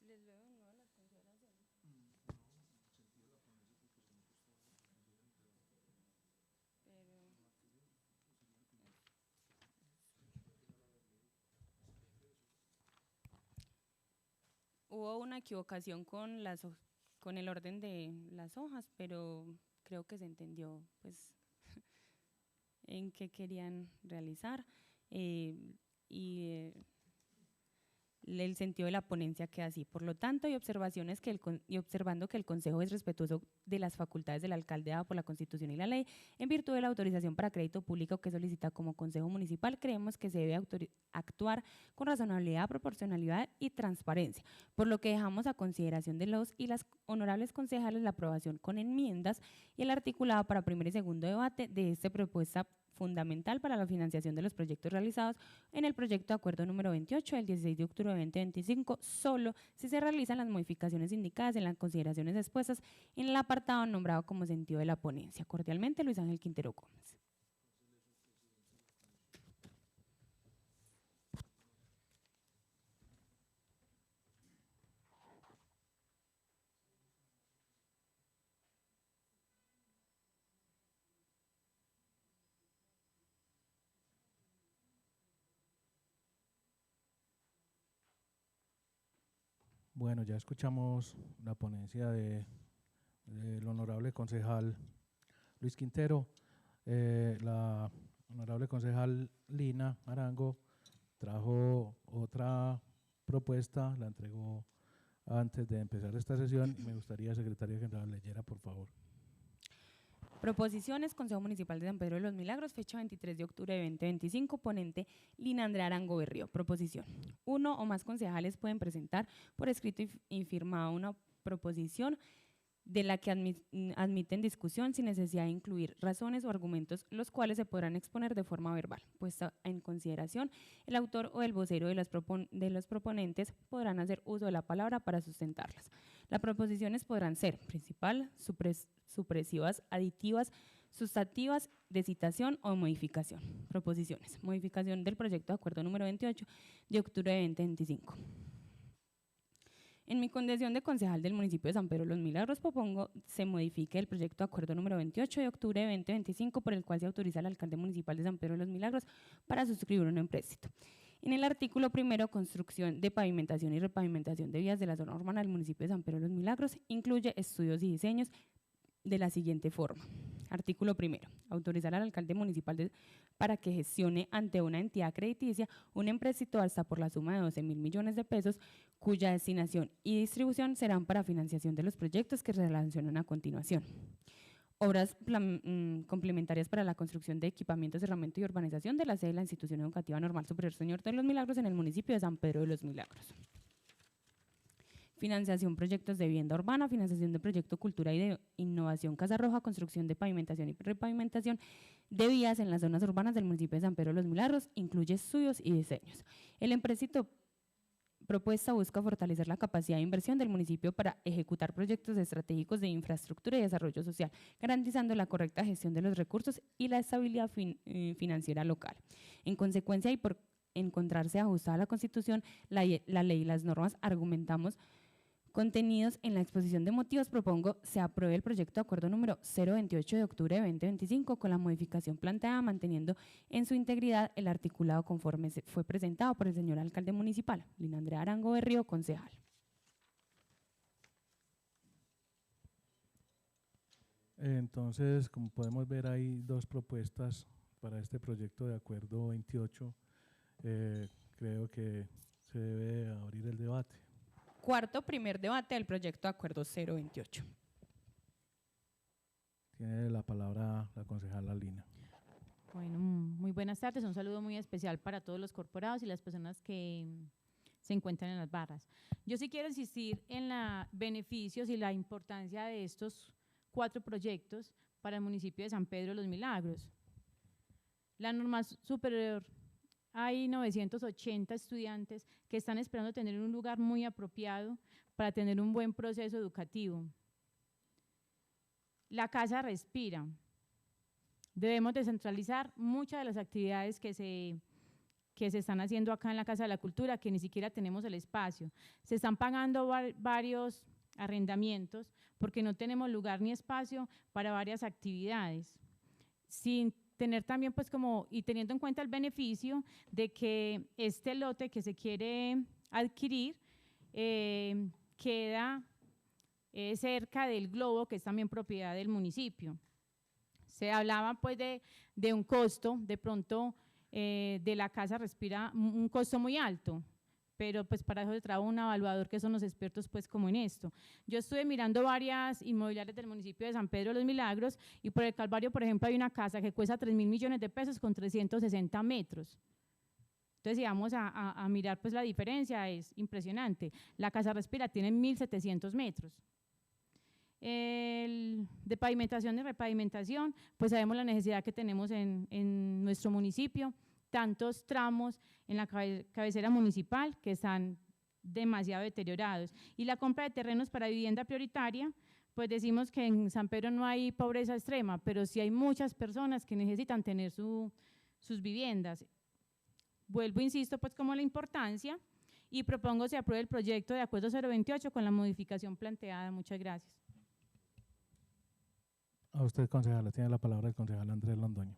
Les leo de nuevo las consideraciones. Pero hubo una equivocación con con el orden de las hojas, pero creo que se entendió pues en qué querían realizar, y el sentido de la ponencia queda así. Por lo tanto, y observando que el Consejo es respetuoso de las facultades del alcalde dado por la Constitución y la ley, en virtud de la autorización para crédito público que solicita como Consejo Municipal, creemos que se debe actuar con razonabilidad, proporcionalidad y transparencia, por lo que dejamos a consideración de los y las honorables concejales la aprobación con enmiendas y el articulado para primer y segundo debate de esta propuesta fundamental para la financiación de los proyectos realizados en el proyecto de acuerdo número 28 del 16 de octubre de 2025, solo si se realizan las modificaciones indicadas en las consideraciones expuestas en el apartado nombrado como sentido de la ponencia. Cordialmente, Luis Ángel Quintero Gómez. Bueno, ya escuchamos la ponencia del honorable concejal Luis Quintero. La honorable concejal Lina Arango trajo otra propuesta, la entregó antes de empezar esta sesión. Me gustaría, secretaria, que la leyera, por favor. Proposiciones: Consejo Municipal de San Pedro de los Milagros, fecha 23 de octubre de 2025, ponente Lina Andrea Arango Berrío. Proposición: uno o más concejales pueden presentar por escrito y firmado una proposición de la que admiten discusión sin necesidad de incluir razones o argumentos, los cuales se podrán exponer de forma verbal. Puesta en consideración, el autor o el vocero de los proponentes podrán hacer uso de la palabra para sustentarlas. Las proposiciones podrán ser principal, supresivas, aditivas, sustantivas, de citación o modificación. Proposiciones: modificación del proyecto de acuerdo número 28 de octubre de 2025. En mi condición de concejal del municipio de San Pedro de los Milagros propongo se modifique el proyecto de acuerdo número 28 de octubre de 2025 por el cual se autoriza al alcalde municipal de San Pedro de los Milagros para suscribir un empréstito. En el artículo primero, construcción de pavimentación y repavimentación de vías de la zona urbana del municipio de San Pedro de los Milagros, incluye estudios y diseños de la siguiente forma. Artículo primero, autorizar al alcalde municipal para que gestione ante una entidad crediticia un empréstito hasta por la suma de 12.000 millones de pesos, cuya destinación y distribución serán para financiación de los proyectos que se relacionan a continuación. Obras complementarias para la construcción de equipamientos, herramientas y urbanización de la sede de la Institución Educativa Normal Superior Señor de los Milagros en el municipio de San Pedro de los Milagros. Financiación proyectos de vivienda urbana, financiación de proyecto cultura y de innovación Casa Roja, construcción de pavimentación y repavimentación de vías en las zonas urbanas del municipio de San Pedro de los Milagros, incluye estudios y diseños. El empréstito propuesta busca fortalecer la capacidad de inversión del municipio para ejecutar proyectos estratégicos de infraestructura y desarrollo social, garantizando la correcta gestión de los recursos y la estabilidad financiera local. En consecuencia, y por encontrarse ajustada a la Constitución, la ley y las normas argumentamos contenidos en la exposición de motivos, propongo se apruebe el proyecto de acuerdo número 028 de octubre de 2025 con la modificación planteada, manteniendo en su integridad el articulado conforme fue presentado por el señor alcalde municipal, Lina Andrea Arango Berrío, concejal. Entonces, como podemos ver, hay dos propuestas para este proyecto de acuerdo 28. Creo que se debe abrir el debate. Cuarto, primer debate del proyecto de acuerdo 028. Tiene la palabra la concejala Lina. Bueno, muy buenas tardes. Un saludo muy especial para todos los corporados y las personas que se encuentran en las barras. Yo sí quiero insistir en los beneficios y la importancia de estos 4 proyectos para el municipio de San Pedro de los Milagros. La normal superior, hay 980 estudiantes que están esperando tener un lugar muy apropiado para tener un buen proceso educativo. La casa respira. Debemos descentralizar muchas de las actividades que se están haciendo acá en la Casa de la Cultura, que ni siquiera tenemos el espacio. Se están pagando varios arrendamientos porque no tenemos lugar ni espacio para varias actividades. Sin tener también pues como, y teniendo en cuenta el beneficio de que este lote que se quiere adquirir queda cerca del Globo, que es también propiedad del municipio. Se hablaba pues de un costo, de pronto de la casa respira un costo muy alto, pero pues para eso se trae un evaluador que son los expertos pues como en esto. Yo estuve mirando varias inmobiliarias del municipio de San Pedro de los Milagros y por el Calvario, por ejemplo, hay una casa que cuesta 3.000 millones de pesos con 360 metros. Entonces, si vamos a mirar pues la diferencia es impresionante. La casa respira tiene 1.700 metros. De pavimentación y repavimentación, pues sabemos la necesidad que tenemos en nuestro municipio, tantos tramos en la cabecera municipal que están demasiado deteriorados. Y la compra de terrenos para vivienda prioritaria, pues decimos que en San Pedro no hay pobreza extrema, pero sí hay muchas personas que necesitan tener sus viviendas. Vuelvo, insisto, pues como la importancia y propongo se apruebe el proyecto de acuerdo 028 con la modificación planteada. Muchas gracias. A usted, concejala, tiene la palabra el concejal Andrés Londoño.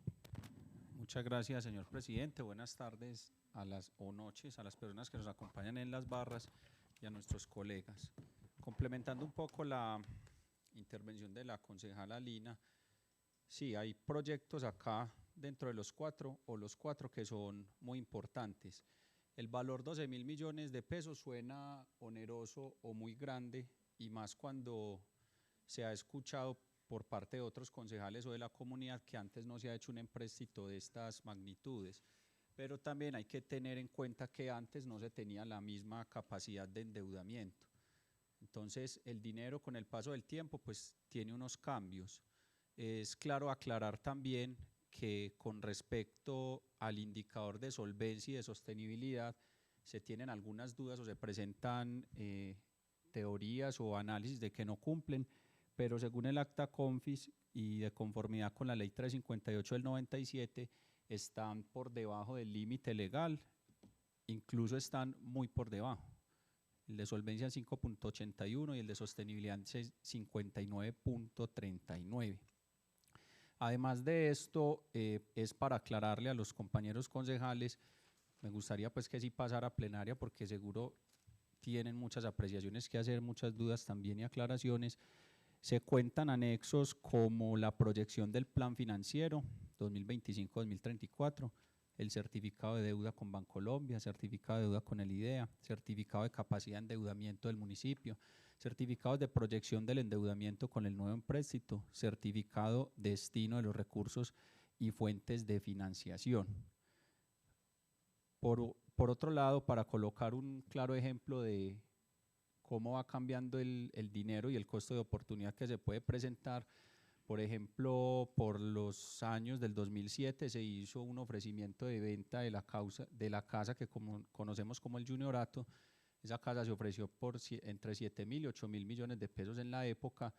Muchas gracias, señor presidente. Buenas tardes o noches a las personas que nos acompañan en las barras y a nuestros colegas. Complementando un poco la intervención de la concejala Lina, sí, hay proyectos acá dentro de los 4 que son muy importantes. El valor 12.000 millones de pesos suena oneroso o muy grande, y más cuando se ha escuchado por parte de otros concejales o de la comunidad que antes no se ha hecho un empréstito de estas magnitudes, pero también hay que tener en cuenta que antes no se tenía la misma capacidad de endeudamiento. Entonces el dinero con el paso del tiempo pues tiene unos cambios. Es claro aclarar también que con respecto al indicador de solvencia y de sostenibilidad se tienen algunas dudas o se presentan teorías o análisis de que no cumplen, pero según el acta CONFIS y de conformidad con la ley 358 del 97, están por debajo del límite legal, incluso están muy por debajo. el de solvencia en 5.81 y el de sostenibilidad en 59.39. Además de esto, es para aclararle a los compañeros concejales, me gustaría pues que sí pasara a plenaria porque seguro tienen muchas apreciaciones que hacer, muchas dudas también y aclaraciones. Se cuentan anexos como la proyección del plan financiero 2025-2034, el certificado de deuda con Bancolombia, certificado de deuda con el IDEA, certificado de capacidad de endeudamiento del municipio, certificados de proyección del endeudamiento con el nuevo empréstito, certificado de destino de los recursos y fuentes de financiación. Por otro lado, para colocar un claro ejemplo de cómo va cambiando el dinero y el costo de oportunidad que se puede presentar, por ejemplo, por los años del 2007 se hizo un ofrecimiento de venta de la casa que conocemos como el Juniorato. Esa casa se ofreció por entre 7.000 y 8.000 millones de pesos en la época,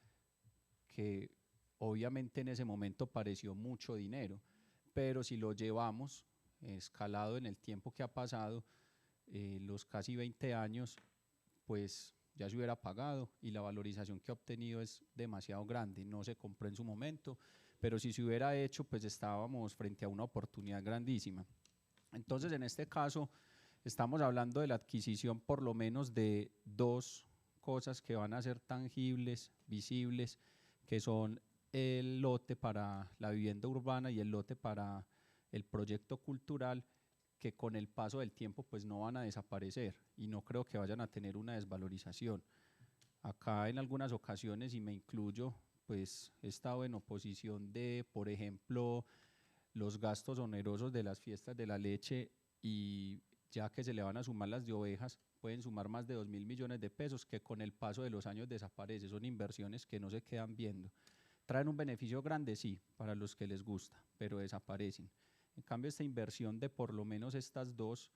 que obviamente en ese momento pareció mucho dinero, pero si lo llevamos escalado en el tiempo que ha pasado, los casi 20 años, pues ya se hubiera pagado y la valorización que ha obtenido es demasiado grande. No se compró en su momento, pero si se hubiera hecho, pues estábamos frente a una oportunidad grandísima. Entonces, en este caso, estamos hablando de la adquisición por lo menos de dos cosas que van a ser tangibles, visibles, que son el lote para la vivienda urbana y el lote para el proyecto cultural, que con el paso del tiempo pues no van a desaparecer y no creo que vayan a tener una desvalorización. Acá en algunas ocasiones, y me incluyo, pues he estado en oposición de, por ejemplo, los gastos onerosos de las fiestas de la leche, y ya que se le van a sumar las de ovejas, pueden sumar más de 2.000 millones de pesos que con el paso de los años desaparecen. Son inversiones que no se quedan viendo. Traen un beneficio grande, sí, para los que les gusta, pero desaparecen. En cambio, esta inversión de por lo menos estas dos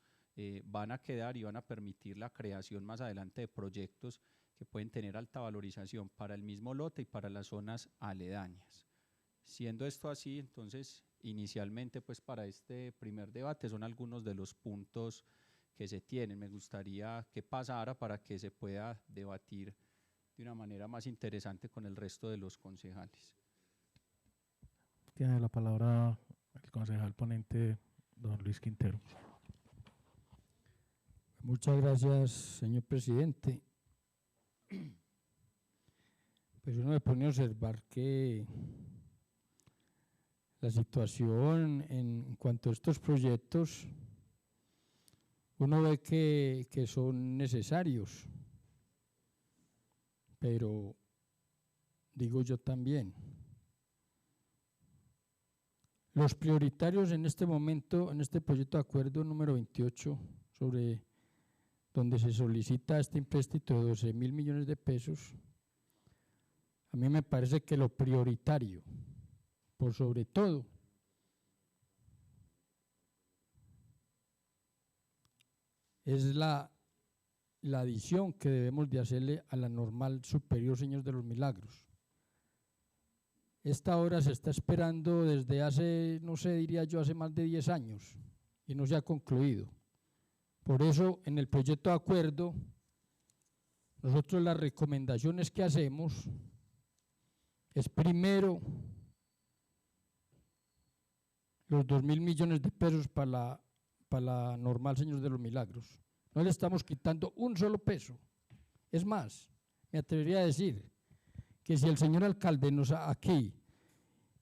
van a quedar y van a permitir la creación más adelante de proyectos que pueden tener alta valorización para el mismo lote y para las zonas aledañas. Siendo esto así, entonces, inicialmente, pues para este primer debate son algunos de los puntos que se tienen. Me gustaría que pasara para que se pueda debatir de una manera más interesante con el resto de los concejales. Tiene la palabra el concejal ponente, don Luis Quintero. Muchas gracias, señor presidente. Pues uno me pone a observar que la situación en cuanto a estos proyectos, uno ve que son necesarios, pero digo yo también, los prioritarios en este momento, en este proyecto de acuerdo número 28, sobre donde se solicita este empréstito de 12.000 millones de pesos, a mí me parece que lo prioritario, por sobre todo, es la adición que debemos de hacerle a la normal superior Señor de los Milagros. Esta obra se está esperando desde hace, no sé, diría yo, hace más de 10 años y no se ha concluido. Por eso, en el proyecto de acuerdo, nosotros las recomendaciones que hacemos es primero los 2.000 millones de pesos para la normal Señor de los Milagros. No le estamos quitando un solo peso. Es más, me atrevería a decir que si el señor alcalde aquí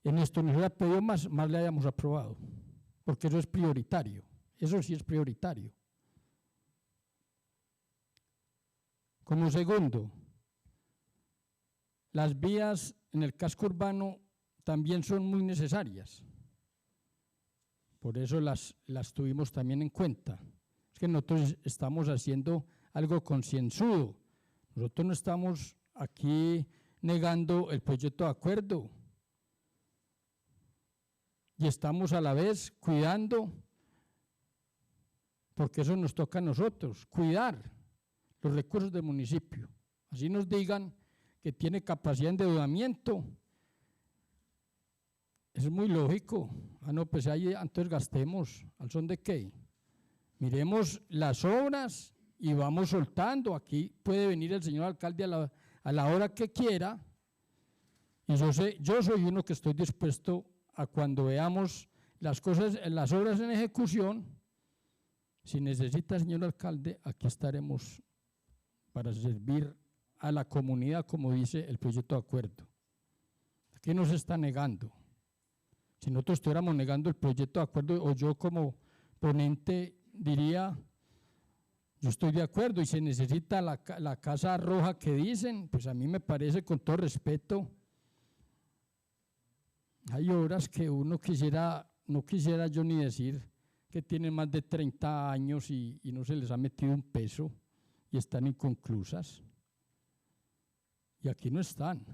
en esto nos hubiera pedido más le hayamos aprobado, porque eso es prioritario, eso sí es prioritario. Como segundo, las vías en el casco urbano también son muy necesarias, por eso las tuvimos también en cuenta. Es que nosotros estamos haciendo algo concienzudo, nosotros no estamos aquí negando el proyecto de acuerdo y estamos a la vez cuidando, porque eso nos toca a nosotros, cuidar los recursos del municipio. Así nos digan que tiene capacidad de endeudamiento, es muy lógico. No, pues ahí entonces gastemos, ¿al son de qué? Miremos las obras y vamos soltando. Aquí puede venir el señor alcalde a la hora que quiera, y yo soy uno que estoy dispuesto a, cuando veamos las cosas, las obras en ejecución, si necesita, señor alcalde, aquí estaremos para servir a la comunidad, como dice el proyecto de acuerdo. Aquí no se está negando. Si nosotros estuviéramos negando el proyecto de acuerdo, o yo como ponente diría, yo estoy de acuerdo y se necesita la casa roja que dicen, pues a mí me parece, con todo respeto, hay obras que uno no quisiera yo ni decir que tienen más de 30 años y no se les ha metido un peso y están inconclusas. Y aquí no están.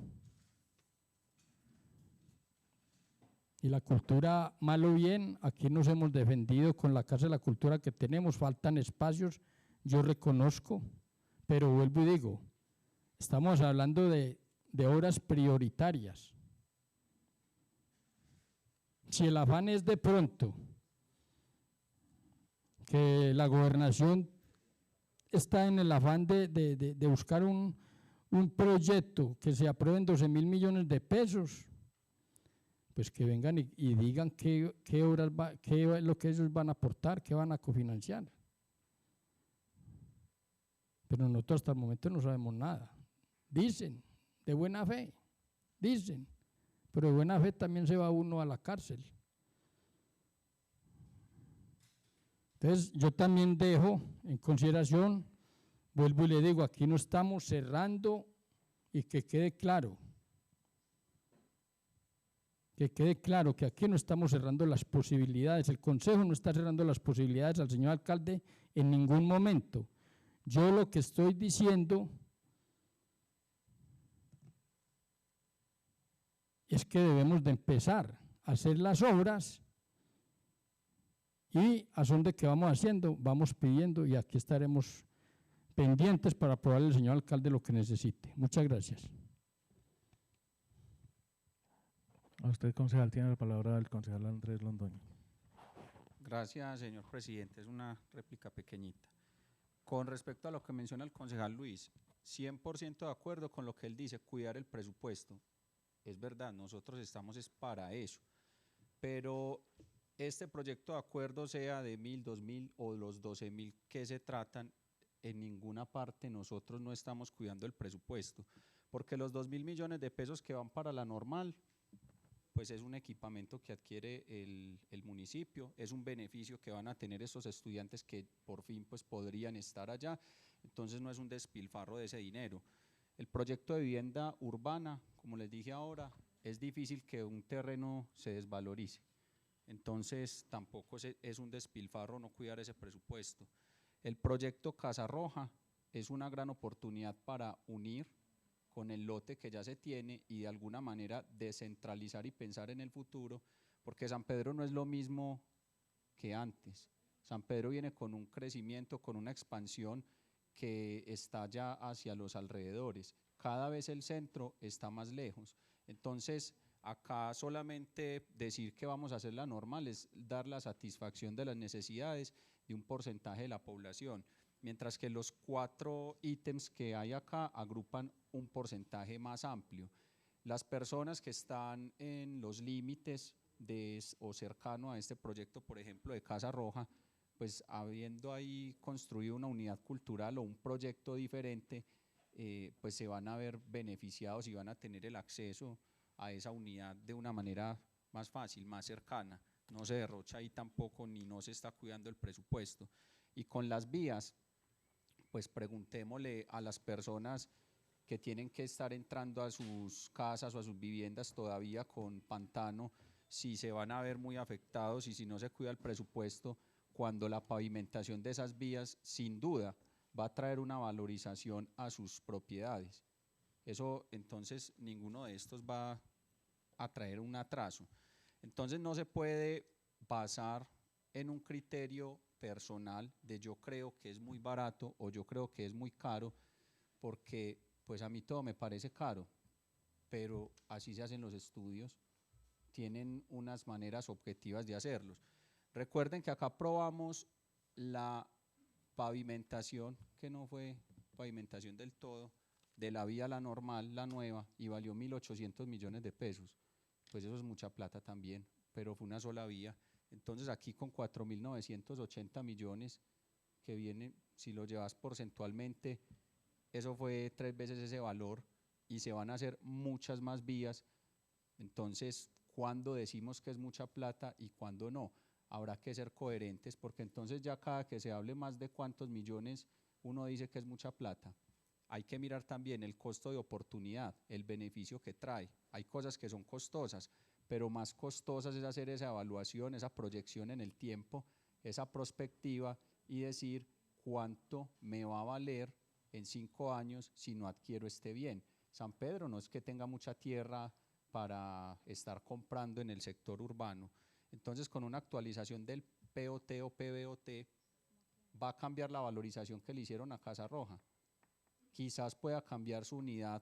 Y la cultura, mal o bien, aquí nos hemos defendido con la Casa de la Cultura que tenemos, faltan espacios, yo reconozco, pero vuelvo y digo, estamos hablando de obras prioritarias. Si el afán es de pronto que la gobernación está en el afán de buscar un proyecto que se apruebe en 12.000 millones de pesos, pues que vengan y digan qué obras qué es lo que ellos van a aportar, qué van a cofinanciar. Pero nosotros hasta el momento no sabemos nada. Dicen, de buena fe, dicen, pero de buena fe también se va uno a la cárcel. Entonces yo también dejo en consideración, vuelvo y le digo, aquí no estamos cerrando, y que quede claro que aquí no estamos cerrando las posibilidades, el Consejo no está cerrando las posibilidades al señor alcalde en ningún momento. Yo lo que estoy diciendo es que debemos de empezar a hacer las obras, y a son de que vamos haciendo, vamos pidiendo, y aquí estaremos pendientes para aprobarle al señor alcalde lo que necesite. Muchas gracias. A usted, concejal, tiene la palabra el concejal Andrés Londoño. Gracias, señor presidente. Es una réplica pequeñita. Con respecto a lo que menciona el concejal Luis, 100% de acuerdo con lo que él dice, cuidar el presupuesto. Es verdad, nosotros estamos es para eso, pero este proyecto de acuerdo, sea de 1.000, 2.000 o los 12.000 que se tratan, en ninguna parte nosotros no estamos cuidando el presupuesto, porque los 2.000 millones de pesos que van para la normal, pues es un equipamiento que adquiere el municipio, es un beneficio que van a tener esos estudiantes que por fin pues podrían estar allá, entonces no es un despilfarro de ese dinero. El proyecto de vivienda urbana, como les dije ahora, es difícil que un terreno se desvalorice, entonces tampoco es un despilfarro no cuidar ese presupuesto. El proyecto Casa Roja es una gran oportunidad para unir con el lote que ya se tiene y de alguna manera descentralizar y pensar en el futuro, porque San Pedro no es lo mismo que antes. San Pedro viene con un crecimiento, con una expansión que está ya hacia los alrededores. Cada vez el centro está más lejos. Entonces, acá solamente decir que vamos a hacer la normal es dar la satisfacción de las necesidades de un porcentaje de la población, mientras que los 4 ítems que hay acá agrupan un porcentaje más amplio. Las personas que están en los límites o cercano a este proyecto, por ejemplo, de Casa Roja, pues habiendo ahí construido una unidad cultural o un proyecto diferente, pues se van a ver beneficiados y van a tener el acceso a esa unidad de una manera más fácil, más cercana. No se derrocha ahí tampoco, ni no se está cuidando el presupuesto. Y con las vías, pues preguntémosle a las personas que tienen que estar entrando a sus casas o a sus viviendas todavía con pantano, si se van a ver muy afectados y si no se cuida el presupuesto, cuando la pavimentación de esas vías sin duda va a traer una valorización a sus propiedades. Eso entonces ninguno de estos va a traer un atraso. Entonces no se puede basar en un criterio personal de yo creo que es muy barato o yo creo que es muy caro, porque pues a mí todo me parece caro, pero así se hacen los estudios, tienen unas maneras objetivas de hacerlos. Recuerden que acá probamos la pavimentación, que no fue pavimentación del todo, de la vía la normal, la nueva, y valió 1.800 millones de pesos. Pues eso es mucha plata también, pero fue una sola vía. Entonces aquí con 4.980 millones, que viene, si lo llevas porcentualmente, eso fue 3 veces ese valor, y se van a hacer muchas más vías. Entonces, ¿cuándo decimos que es mucha plata y cuándo no? Habrá que ser coherentes, porque entonces ya cada que se hable más de cuántos millones uno dice que es mucha plata. Hay que mirar también el costo de oportunidad, el beneficio que trae. Hay cosas que son costosas, pero más costosas es hacer esa evaluación, esa proyección en el tiempo, esa prospectiva y decir cuánto me va a valer en 5 años si no adquiero este bien. San Pedro no es que tenga mucha tierra para estar comprando en el sector urbano. Entonces, con una actualización del POT o PBOT, va a cambiar la valorización que le hicieron a Casa Roja. Quizás pueda cambiar su unidad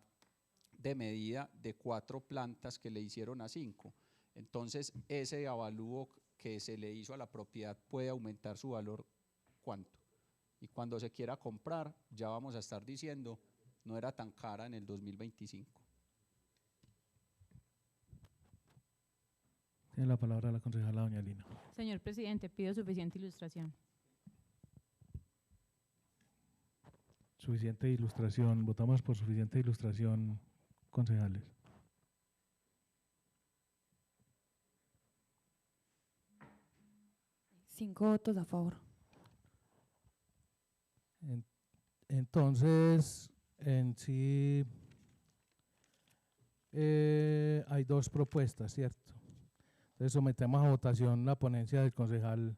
de medida de 4 plantas que le hicieron a 5. Entonces, ese avalúo que se le hizo a la propiedad puede aumentar su valor, ¿cuánto? Y cuando se quiera comprar, ya vamos a estar diciendo, no era tan cara en el 2025. Tiene la palabra la concejala doña Lina. Señor presidente, pido suficiente ilustración. Suficiente ilustración. Votamos por suficiente ilustración, concejales. Cinco votos a favor. Entonces, en sí, hay 2 propuestas, ¿cierto? Entonces sometemos a votación la ponencia del concejal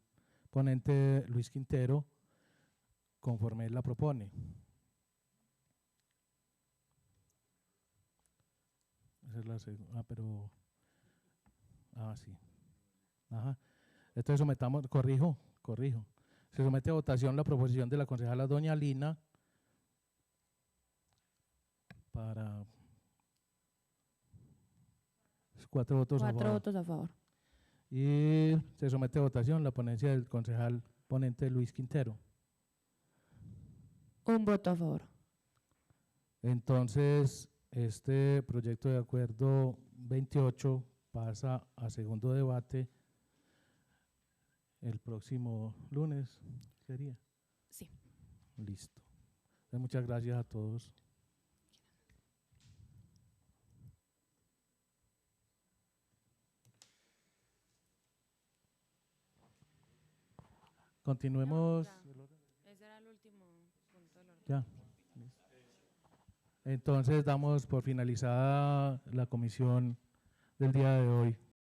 ponente Luis Quintero, conforme él la propone. Esa es la segunda, sí. Ajá. Entonces corrijo. Se somete a votación la proposición de la concejala doña Lina para 4 votos a favor. 4 votos a favor. Y se somete a votación la ponencia del concejal ponente Luis Quintero. 1 voto a favor. Entonces, este proyecto de acuerdo 28 pasa a segundo debate el próximo lunes, ¿sería? Sí. Listo. Entonces, muchas gracias a todos. Continuemos. Ese era el último punto del orden. Ya. Entonces damos por finalizada la comisión del día de hoy.